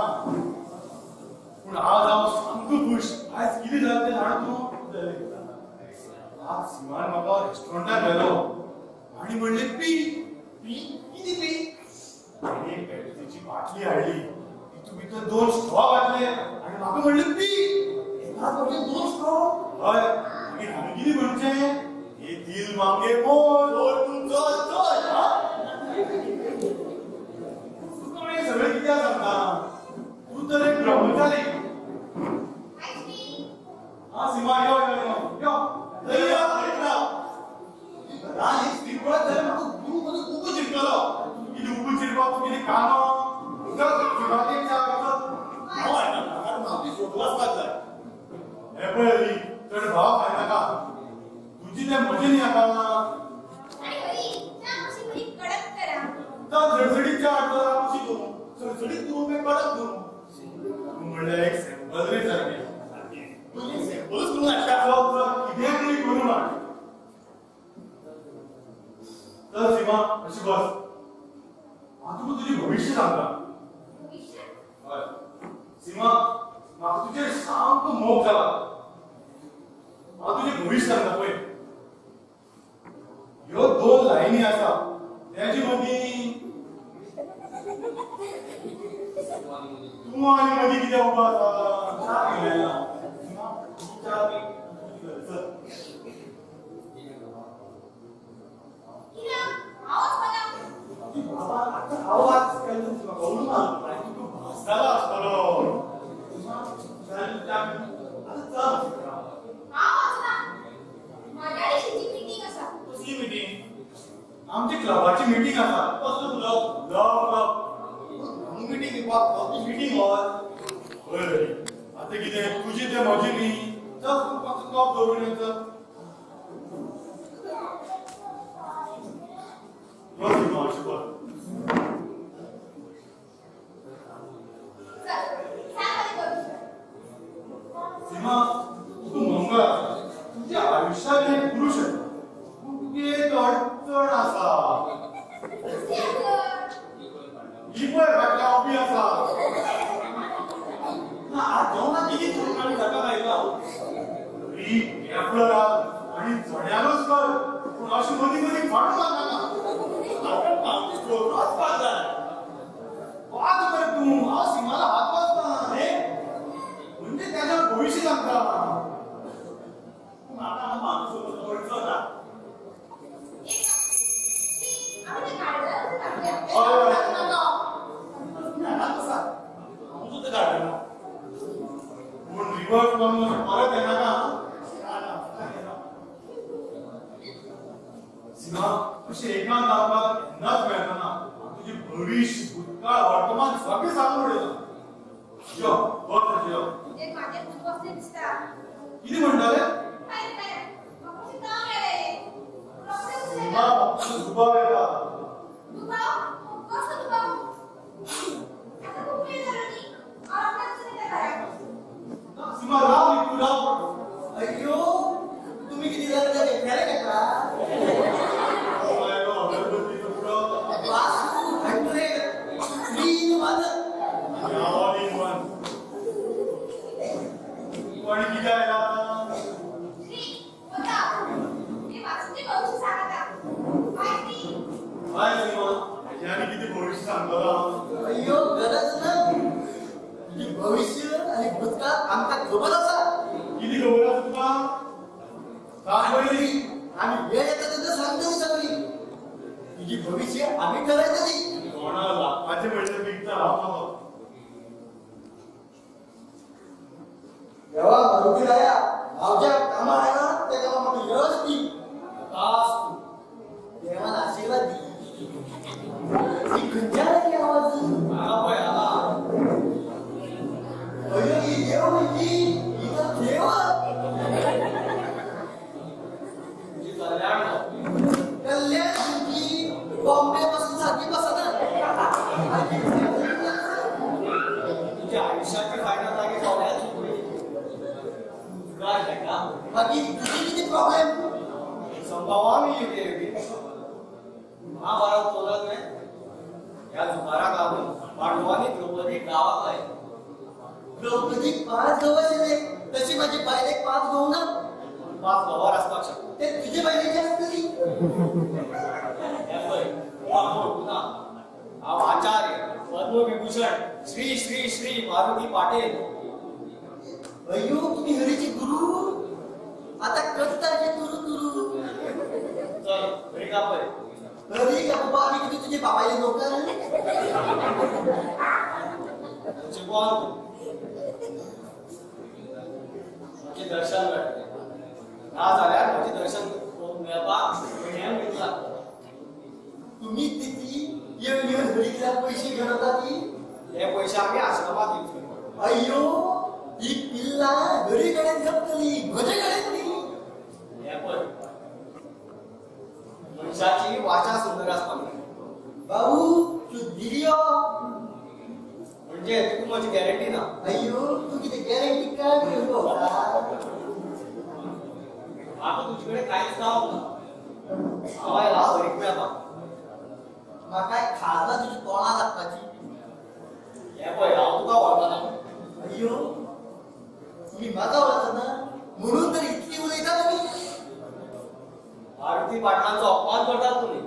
पूण आज हांव सामको खूश. आयज कितें जालें तें जाणा तूं. आज सीमान म्हाका रेस्टॉरंटार व्हेलो आनी म्हणलें पी.
कितें पी
ताणें पेप्सीची बाटली हाडली. तितूंत भितर 2 स्ट्रॉ घातले आनी म्हाका म्हणलें पी.
एका फावटी 2 स्ट्रॉ
हय आनी हांवें कितें म्हणचें. हे दिल मांगे मोल.
चल तूं चल चल
तुका हांवें सगळें कित्याक सांगता. तूं तर एक ब्रह्मचारी. हा सीमा यो यो यो यो.
लय या ऐकला राज स्पीकर जाल्यार म्हाका तूं म्हजो खूब जिंकलो
कितें उबो चिरपा तूं कितें कानो. चल सुरवातेक च्या चल.
हांव आयकना कारण हांव ती सोडून वचपाक जाय
हे पळय हरी चड भाव खायनाका. तुजी तें म्हजें न्ही आतां.
आणि हरी च्या मातशी बरी कडक करा.
चल झडझडीत च्या हाड चल.
कशी करूं सडसडीत करूं काय कडक करूं
तूं म्हणल्यार एक सॅम्पल रे सारकें.
तूं एक सॅम्पलच करूं हाडटा
चल चल कितें तरी करून हाड. चल सीमा अशी बस. हांव तुका तुजें भविश्य सांगता.
भविष्य
हय सीमा म्हाका तुजेर सामको मोग जाला. हांव तुजें भविश्य सांगता पळय. ह्यो 2 लायनी आसा तेजे मदीं तूं आनी मदीं कितें उबो आसा. च्या पिलें सीमा च्या पी. चल
किरा आवाज मला
बाबा आतां आवाज काय तूं म्हाका कळून ना
आनी तूं भासतालो आसतलो.
चल त्या आतां चल
आवाज ना माझ्या दिशीची मीटिंग आसा.
कसली मिटींग
आमची क्लबाची मीटिंग आसा.
कसलो क्लब
लव क्लब.
मिटींग घेवपाक मिटींग हॉल
हय हय आतां कितें तुजें तें म्हजें न्ही. चल तूं फक्त कप दवरून ये चल. बस सीमा अशी बस.
चल सांग मला भविष्य.
सीमा तूं मंगळ तुज्या आयुश्यांत एक पुरुश येता. पूण तुगे एक अडचण आसा.
कसली अडचण.
ही पळय फाटल्या उबी आसा.
ना आज जेवणाक कितें करून आमी ताका खायला
ही केप्लर आनी चण्यारूच कर. पूण अशी मदीं मदीं फाटू नाका.
आपण पावती सोडून वचपाक जाय
वाद कर तूं. हांव सीमाला हात वाचता.
हे
म्हणजे त्याच्या भविष्य सांगता.
म्हाका हांव पावती सोडून वचचो ना
आम्ही ते गार्डन टाकले.
हय
ना कसा हांव सुद्दां गार्डना
पूण रिवर्स करून परत येनाका. सीमा अशें एकांत रावपाक केन्नाच मेळटना. तुजें भविश्य भूतकाळ वर्तमान सगळें सांगून उडयता. यो बस यो.
तुझे माझे भूत बसले दिसता.
कितें म्हणटाले.
काय रे काय म्हाका मातशें काम येयलें. रोखडेंच
सीमा
उलयता.
म्हाका दुबाव येता.
दुबाव कसलो दुबाव. आता खूप वेळ झाला न्ही. हांव रोखडेंच उलयता घरा.
सीमा राव न्ही तूं राव.
अय्यो तुम्ही किती जाण ते फेरे घेता
अगरबत्तीचो पुडो. काय सीमा हाजी आनी कितें भविश्य सांगतलो
अय्यो गरज ना तुझे भविष्य आणि भूतकाळ आमका खबर आसा
कितें खबर आसा तुका सांग पयली
आम्ही वेळ येता तेन्ना सांगतली सगळी तुझी भविष्य आम्ही ठरयतली
कोणा लापाचे म्हणल्यार विकता हांव
देवा मारुती राया भावच्या कामा आया त्या कामा म्हाका यश दी तास देवान आशीर्वाद दी ही खंयच्या रे आवाज
आला पळय आला
अय्यो ही देव ही तर देव
तुझी कल्याण जावं.
कल्याण तुमची बॉम्बे पासून सारखी बसना
तुझ्या आयुष्याची फायनल जागी जावल्यात काय का
बाकी तुझी किती प्रॉब्लेम
संभवामी युगे महाभारत बोलत नाही या जुगारा घालून पांडवांनी द्रौपदी गावात आहे
द्रौपदी 5 गवस येते तशी माझी बायले 5 गवू ना
5 गवार असतात शकतो
ते तुझे बायलेची असतली
आचार्य पद्मविभूषण श्री श्री श्री मारुती पाटील
अय्यो तुम्ही हरीचे गुरु आता करता जे तुरु तुरु
चल घरी का पळे
हरी का बाबा आम्ही किती तुझे बाबाले नोकर
तुझे कोण माझे दर्शन घडले ना झाल्यार माझे दर्शन मेळपाक नेम घेतला
तुम्ही तिथे येऊन येऊन हरीला पैसे घडवता ती
हे पैसे आम्ही आश्रमात यूज करतो
अय्यो ही पिल्ला हरीकडे जपतली भजेकडे नाही
हे पण मनुष्याची वाचा सुंदर असतात
भाऊ तू दिलियो
म्हणजे तू माझी गॅरंटी ना
अय्यो तू किती गॅरंटी काय घेतो
आता तुझ्याकडे काहीच नाव ना आवायला हरीक मेळपा
म्हाका खासला तुझी तोंडा लागपाची
हे पळय हांव तुका वळखना
अय्यो तुम्ही म्हाका वळखता ना म्हणून तर इतकी उलयता तुम्ही
मारुती पाटलांचो अपमान करतात तुम्ही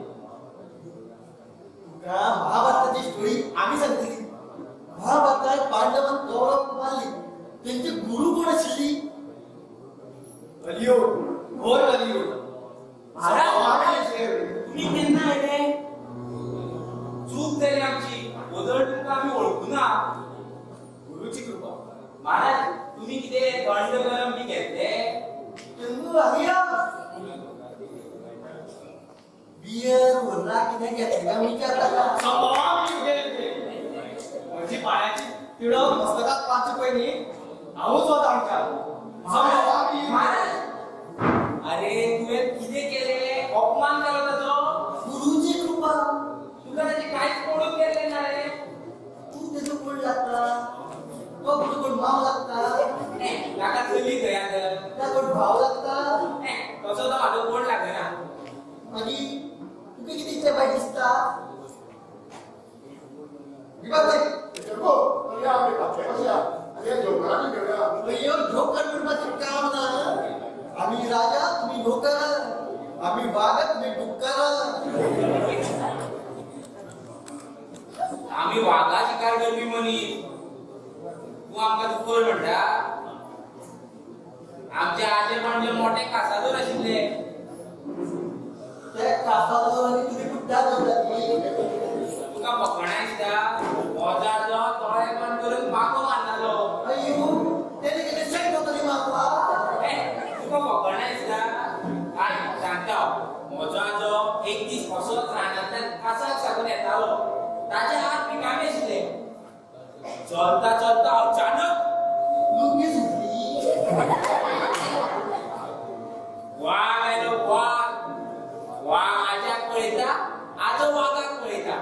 तुका महाभारताची स्टोरी आम्ही सांगतली महाभारतात पांडवान कौरव मारली त्यांचे गुरु कोण आशिल्ली
कलियुग घोर कलियुग
तुम्ही केन्ना आयले चूक जाली आमची बदल तुमकां आमी वळखू ना
गुरुची कृपा
महाराज तुम्ही कितें दंड गरम बी घेतले
चंदू आलिया बियर वरना कितें घेतलें काय विचारता
संभवामी युगे युगे म्हजी पायाची तिडक मस्तकात पावचे पयलीं हांवूच वता हांगच्या संभवामी युगे
महाराज अरे तुवें कितें केलें अपमान केलो ताचो
गुरुची कृपा
तुका ताची कांयच पडून गेलें ना रे
तू तेजो कोण लागता तो तुजो कोण भाव लागता
ताका चली थंय आदर
त्या कोण भाव लागता
तसो तो म्हाजो कोण लागना
मागीर तुका कितें इच्छा पाहिजे दिसता विभाग भाई
चलो या आपले कापसे कशा आणि जोकाराने घेऊया
अय्यो नोकर म्हणपाचें काम ना आम्ही राजा तुम्ही नोकर आम्ही वाघ तुम्ही डुक्कर
आमी वाघा शिकार करपी मनीस तूं आमकां दुकर म्हणटा आमचे आजे पणजे मोठे कासादूर आशिल्ले
त्या कासावर आणि तुम्ही कुठल्या जाता
तुका फकणां दिसता मोजाचो दोळे बंद करून पाको मारनालो
अय्यो तेने कितें शेक नोकरी मारला
तुका फकणां दिसता काय सांगता मोजाचो एक दीस असोच रानांतल्यान कासाक साकून येतालो ताचे हात पिकामे आशिल्ले चलता चलता अचानक
लुंगी सुटली
वाघ आयलो वाघ वाघ आज्याक पळयता आजो वाघाक पळयता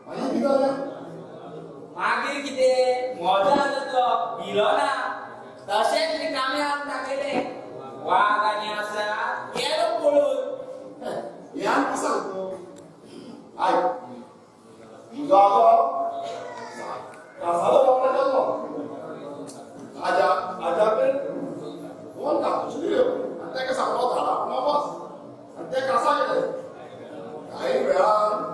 आणि किती झालं
मागीर कितें मोजा आलो तो भिलो ना तशेंच रिकामे हात दाखयले वाघ आनी आसा गेलो पळून
हे आमकां सांगतो आय तुजो आजो कासालो बाबडा केल्लो आजापेन कोण कापूसली आणि ताका सांगलो झाडाक वापस आणि ते कासा गेले काही वेळान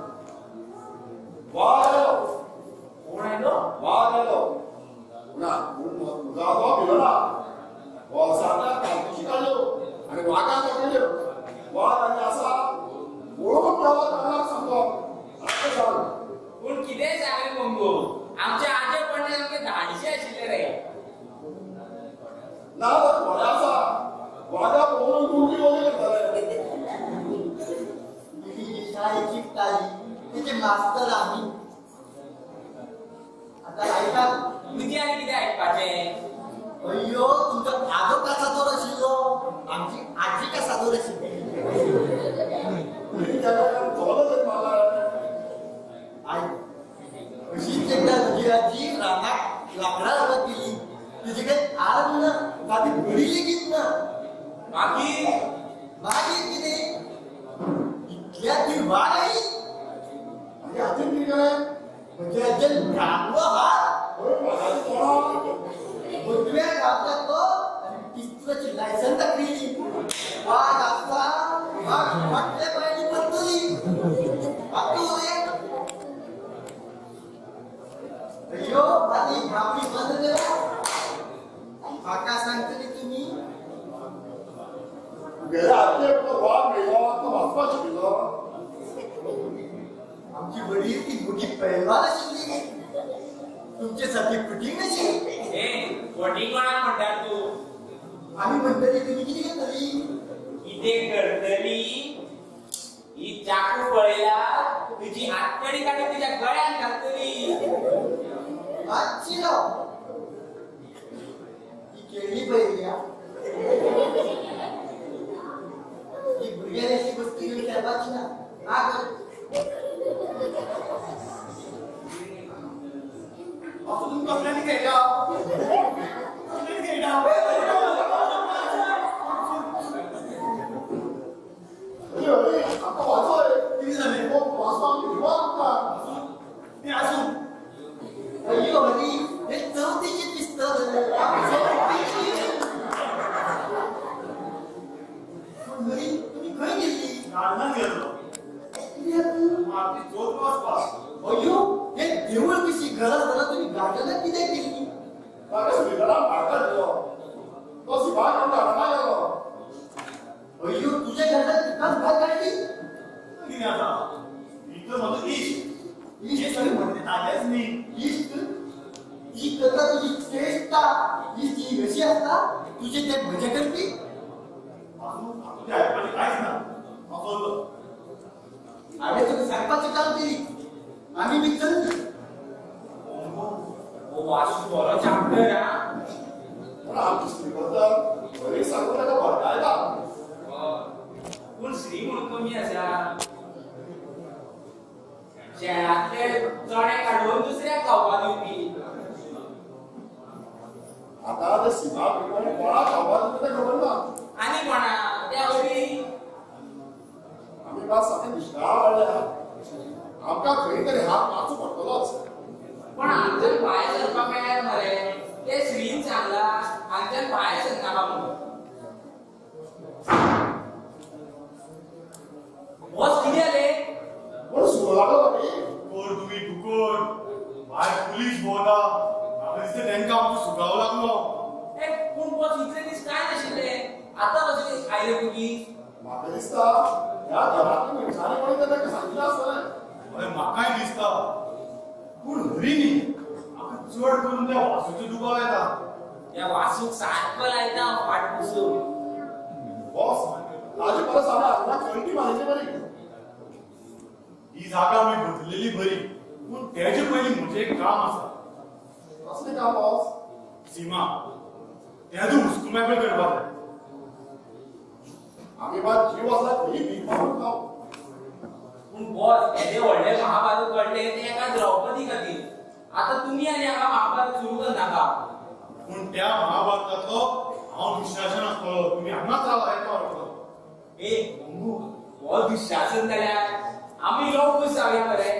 शिकताली त्याचे मास्तर आम्ही. आता ऐका,
तुझी आणि किती ऐकपाचे
अय्यो तुमचा आजो कसा दोर आशिल्लो, आमची आजी कसा दोर आशिल्ली.
मी त्याला बोलत मला
अशीच एकदा तुझी आजी रानात लाकडा लावत गेली. तुझी काही आग ना गादी भरली गेली ना.
बाकी
मागे किती इतक्या ती वाढ आहे.
आणि अजून किती काय
म्हणजे अजून घातलो हा
माझा कोणा
उजव्या घातला तो आणि पिस्तूलची लायसन टाकली. वाघ असता वाघ वाटले पाहिजे पत्तुली वाटू रे. अय्यो माझी भापी बंद करा. काका सांगतो की तुम्ही
गेल्या आजचे वाद गेला तो वाचवा शिकलो
आमची वडील ती मोठी पैलवान अशी तुमच्यासाठी फिटिंग नशी.
ए वडी कोणाक म्हणतात तू
आम्ही म्हणतली तुम्ही किती घेतली.
इथे करतली ही चाकू पळेला तुझी हातकडी काढून तुझ्या गळ्यात घालतली.
आजची राव ही केळी पहिल्या ही भुरग्याची गोष्टी घेऊन ठेवायची ना. हा कर.
असं तुम्ही कसल्याने घ्यायला कसल्याने घ्यायला
अरे आता वाचोय
किती झाले
वाचवा विवाद
ते असून
अय्यो हरी हे चौथीचे पिस्तल तुम्ही खय गेली.
गार्डनात गेलो माती जोत वाचवा
अय्यो हे देऊळ कशी घरात झाला तुम्ही गार्डनात किती गेली.
अरे सुविधाला मार्गात दिलो तो शिवाय आमच्या हाताला गेलो
अय्यो तुझ्या घरात पिकात भाग काढली.
किती आता इथं माझं
ईस्ट
म्हणते आल्याच नाही
ईस्ट ही कथा तुझी श्रेष्ठता ईस्ट ही कशी असता तुझे ते भजे करती.
अजून तुझ्या ऐकपाचे काहीच ना असं
अरे तुम्ही सांगपाचं काम केली आम्ही बी चलली.
ओ वासू बरो चांगलं ना
पण आमची स्त्रीबद्दल बरी सांगू नका भरताय का
पूण श्री म्हणून कमी आसा शेळातले चणे काढून दुसऱ्या खावपा दिवपी.
आता ते सीमा पिकवून कोणा खावपाचं ते खबर ना
आणि कोणा त्या वरी
आम्ही बस आता निष्काळ वाढल्या आमका खरी तरी हात वाचू पडतलोच
पण आमच्या पाय सरपा काय मरे ते श्रीन चांगला आमच्या पाय सरनाका म्हणून बस किती आले
पण सुरू मी
कोण तुम्ही डुकोर बाहेर पोलीस बोला आपल्या त्यांना आमचं सुगावं लागलो.
ए कोण बस इतले दीस काय नाशिल्ले आता कशे आयले तुगी.
म्हाका दिसता ह्या घरातली मनशांनी कोणी त्यांना सांगितलं असतं
अरे म्हाकाय दिसता पूण हरी न्ही म्हाका चड करून त्या वासूचे दुबाव येता.
त्या वासूक सारको लायता फाट पुसूक.
बॉस ताजी परत आम्ही आत्मा कळटी माहिती बरी
ही जागा मी बदललेली बरी पूण त्याचे पयलीं म्हजें एक काम आसा.
असले का बॉस
सीमा त्याचो हुस्कुमेकळ करपाक जाय.
आम्ही बात जीव असला खरी भीक मारून खाऊ
पूण बॉस येदे व्हडले महाभारत घडले ते एका द्रौपदी खातीर. आता तुमी आनी हांगा महाभारत सुरू करनाका.
पूण त्या महाभारतांतलो हांव दुःशासन आसतलो तुमी हांगाच रावा येता वरतो.
ए मंगू हो दुःशासन जाल्यार आमी लोक जावया मरे.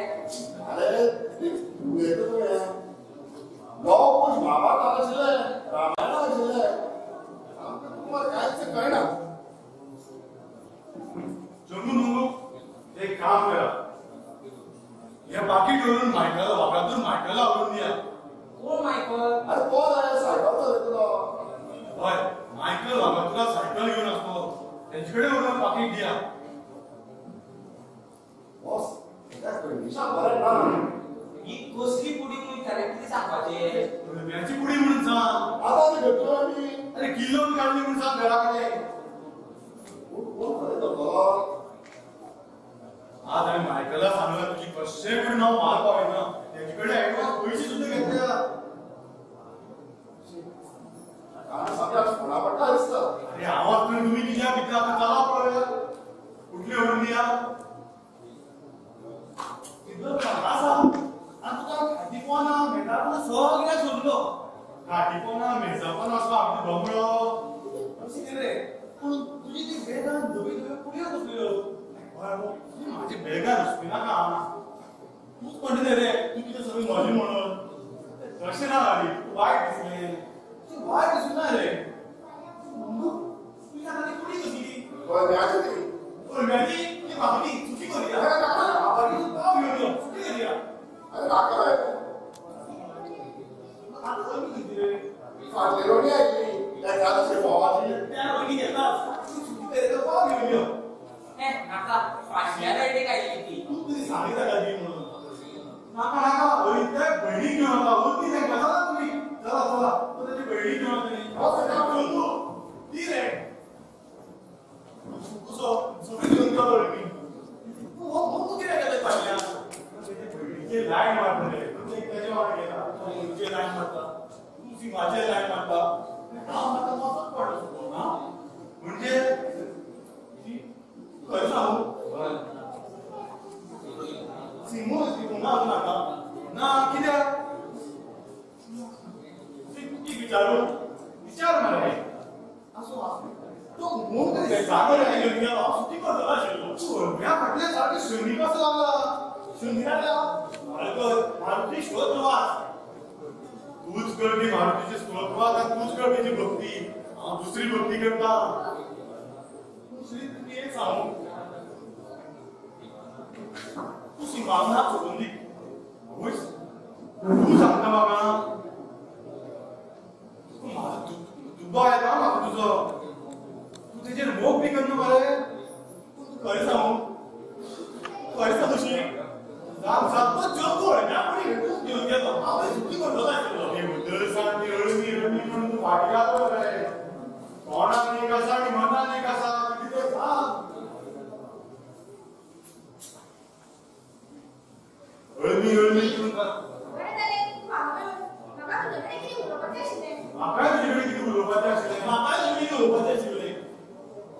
अरे येतो तो हे लोक कुछ महाभारत आशिल्ले रामायण आशिल्ले आमकां तुम्हाला कांयच कळना
चंदू मंगू एक काम करा हे बाकी ठेवून मायकल वागातून मायकलला आवडून द्या.
कोण मायकल
अरे कोण आहे सायकल चालवतो
हय मायकल वागातूला सायकल घेऊन असतो त्यांच्याकडे वरून पाकिट द्या.
बॉस त्या कंडिशन बरं ना
ही कसली पुडी म्हणून विचारले किती सांगपाचे.
याची पुढे म्हणून सांग.
आता आम्ही भेटतो आम्ही
अरे किल्लोन काढली म्हणून सांग घराकडे.
कोण खरे तो
आज आम्ही मायकलला सांगलं तुझी कशे पण नाव माल पावायना त्याच्याकडे ऍडव्हान्स पैसे सुद्धा घेतले
कारण सगळ्या फोना पडला दिसतं.
अरे आवाज पण तुम्ही तिच्या मित्र आता चला पळत कुठली ओढून द्या
तिथं असा आणि तुका खाती पोना मेटा पण सगळ्या सोडलो
घाटीपणा मेजापणा असं आपली भोंगळो
अशी रे पण तुझी ती वेगान धवी धवी पुढे बसलेलो
माझी बेगार असते ना का
तूच म्हणते रे तू किती सगळी माझी म्हणून
कसे ना आली तू वाईट दिसले
तू वाईट दिसून नाही रे तुझ्या हाताने पुढे बसली
पण मॅच होती.
पण मॅची ती मागणी चुकी करी
अरे काका,
आपण पाव घेऊन चुकी करी
अरे काका आहे.
आता कमी किती रे
फाटलेलो नाही ऐकली. त्या घराची भावाची.
त्या वहिनी घेतात तू चुकी करी तर पाव घेऊन ये
नाका फाटल्याला येते काय किती
तू कधी सांगितलं का ती म्हणून
नाका नाका होई त्या बहिणी घेऊन आता होती नाही कसा ना तुम्ही चला चला तो त्याची बहिणी घेऊन आता नाही.
असं का?
तू ती रे उसो सगळी घेऊन गेलो रे मी तू किती केलं पाहिजे
त्याची बहिणीची लाईन मारते रे. तो एक त्याच्यावर गेला.
तुझे लाईन मारता तुझी माझे लाईन मारता हा मारता मस्त पडतो ना
म्हणजे
ती खरं सांगू सिंह ती पुन्हा नका
ना कित्याक
ती विचारू
विचार मला हे.
असो असो तो म्हणून कधी काय जागा नाही घेऊन गेला सुट्टी करतो असेल
तू म्या म्हटल्यासारखं सैनिक असं लागला
सुंदराला मारुती शोध वाच
तूच करते मारुतीचे स्तोत्र आता तूच कर त्याची भक्ती दुसरी भक्ती करता
दुसरी तुझी एक सांगू तू सीमांना सोडून दे
होयस तू सांगता बाबा दुब्बा आहे का म्हाका तुझो तू तेजेर मोग बी करना मरे
तू खरें सांगू खरें सांगू शी
सांग सांग
तो जग कोळ्या कोणी भेटून घेऊन गेलो आपण सुट्टी करतो काय
हे उदळ सांग ती अळमी म्हणून तू फाटी घालतो रे तोंडात नाही कसा आणि मनात नाही कसा किती ते सांग अळमी म्हणून का
बरं झाले तू मागं नका तुझ्याकडे किती उलपते असते
म्हाका तुझ्याकडे किती उलोवपाचें आशिल्लें
म्हाका तुम्ही घेवपाचें आशिल्लें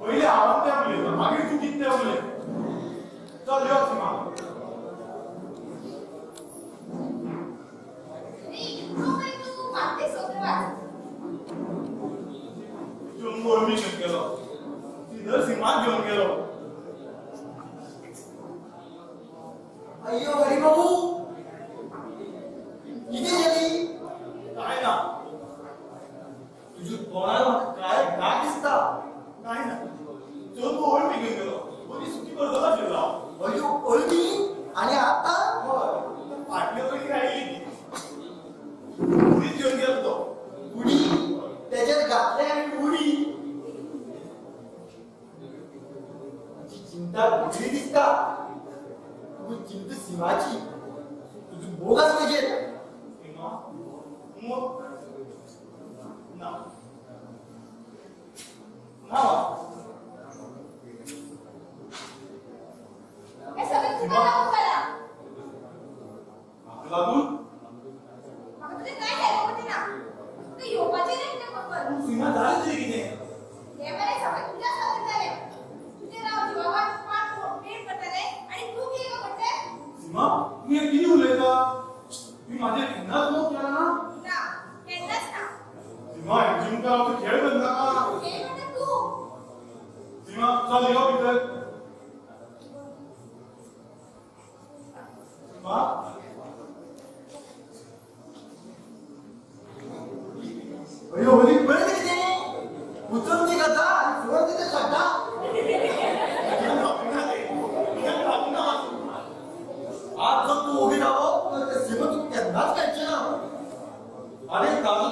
पहिले हांव तें उलयलो मागीर तूं कितें उलय चल यो सीमा
तू मागते सोत्र वाच
जम्मू अळमी घेऊन गेलो तिथं सीमात घेऊन गेलो
अय्यो हरी भाऊ किती झाली
काय ना
तुझी तोंडाला काय डाग दिसता
काय ना जम्मू अळमी घेऊन गेलो कोणी सुट्टी करतो का शिवला
अय्यो ओळखी आणि आता
फाटल्या वेळी राहिली पुढीच घेऊन गेलो तो
उडी त्याच्यात घातल्या आणि उडी तुझी चिंता कुठली दिसता तुझी चिंता सीमाची तुझी बोगस म्हणजे
सीमा मग ना ना
हे सगळं तुला लागू करा
म्हाका लागून
मग तुझे काय झालं होते ना तू योगाचे नाही ते बरोबर
सीमा झाली तरी किती
हे बरे सगळं तुझ्या सोबत झाले तुझे राव जीवावर पाठ पेट करताले आणि तू की का करते
सीमा तू हे किती उलयता मी माझ्या केन्नाच मोग केला ना
ना त्यांनाच ना
सीमा हे जिमका तू खेळ करत नाका
हे म्हणते तू
सीमा चल यो भितर सीमा
अय्यो हरी बरं किती उचलून ती कथा आणि फोन तिथे खड्डा आज जर तू उभी राहो तर ते सीमा तू त्यांनाच खायचे ना अरे काजू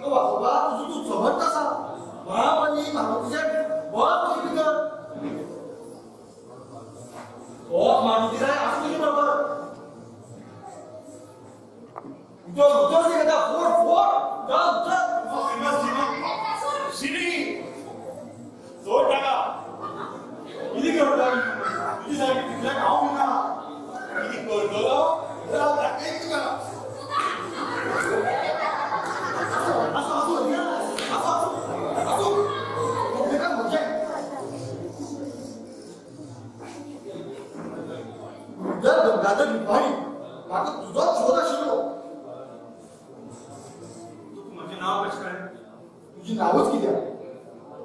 तो वाचोबा तुझं तू समज कसा महापणी मारुतीच्या बळ पदवी कर ओ मारुती राय असं तुझी बरोबर उचल ती कथा फोड फोड चल चल
सीमा सीमा
त्यांना सोड
शिरी जोर टाका
किती करता तुझी सारखी तिथल्या गाव
दादा भिपारी म्हाका तुजो शोध आशिल्लो
तुका म्हजें नांव कशें कळ्ळें?
तुजी नांवच कित्याक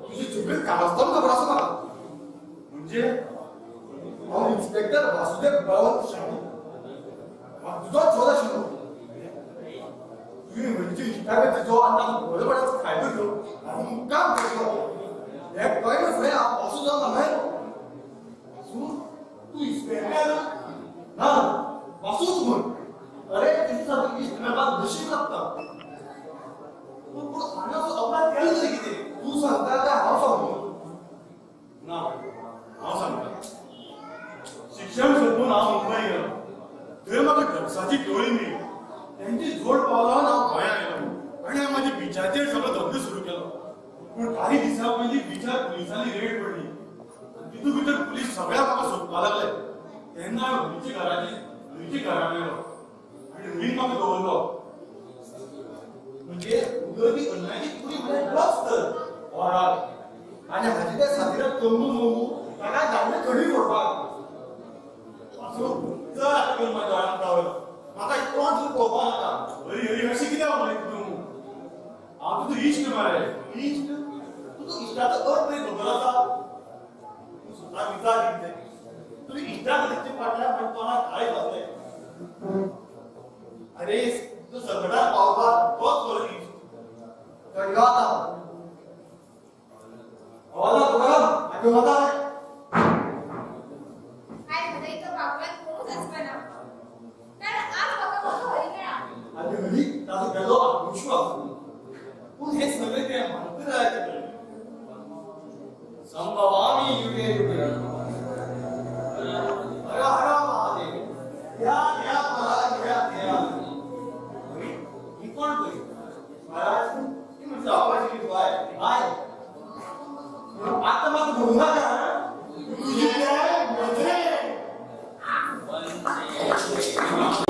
तुजी सगळी कारस्थान खबर आसा म्हाका
म्हणजे
हांव इन्स्पेक्टर वासुदेव बळवंत शाही म्हाका तुजो शोध आशिल्लो तुवें म्हणजे इश्टागत तेजो आनी ताका बरोबराचो फायदो घेवन आनी मुक्काम करतलो हे कळ्ळें फुडें हांव वासू जावन हांगां तू इन्स्पेक्टर ना वासूच म्हण अरे तुजी सारकी इश्ट मेळपाक नशीब लागता पूण हांवें असो अपराध केलो तरी कितें तूं सांगता काय हांव सांगू
ना हांव सांगता शिक्षण सोडून हांव मुंबय गेलो थंय म्हाका ड्रग्साची टोळी मेळ्ळी त्यांची जोड पावलावन हांव गोंयांत आयलो आनी हांवें म्हाज्या बिचाचेर सगळो धंदो सुरू केलो पूण काही दिसां पयलीं बिचार पुलिसांनी रेड पडली तितून भितर पुलीस सगळ्या म्हाका सोदपाक लागले तेन्ना हांवें न्हंयची घरा मेळ्ळो आनी न्हंयेन म्हाका दवरलो
म्हणजे उदरती अन्नाची पुरी म्हणजे ड्रग्स तर हय आनी हाजे त्या साथीराक तंबू मंगू ताका धाडले खडी फोडपाक
असो जर आता घेवन म्हाज्या दोळ्यांत रावलो म्हाका कोण तूं पळोवपाक नाका
हरी हरी अशी कित्याक उलयता तूं हांव तुजो इश्ट मरे
इश्ट तुका इश्टाचो अर्थ तरी खबर आसा तूं स्वता विचार कितें तुवें इश्टाक तेचे फाटल्यान म्हाज्या तोंडाक घाय घातले अरे तूं संकटार पावपाक तोच बरो इश्ट
कळ्ळो आतां हवाला पुराम आगे वता
काय झालं इथं बापल्यात कोणूच असताना कारण आज बघा मोठं हरी मेळा
आगे हरी ताजो गेलो विश्वास
पूण हे सगळे ते मंत्राचे कळले
संभवामी युगे युगे
हर हर महादेव
या या महाराज या या ही कोण पळय महाराज ही म्हणजे आवाजाची बाय
हाय आता म्हाका म्हणू नाका
तुझे काय म्हणजे
वंदे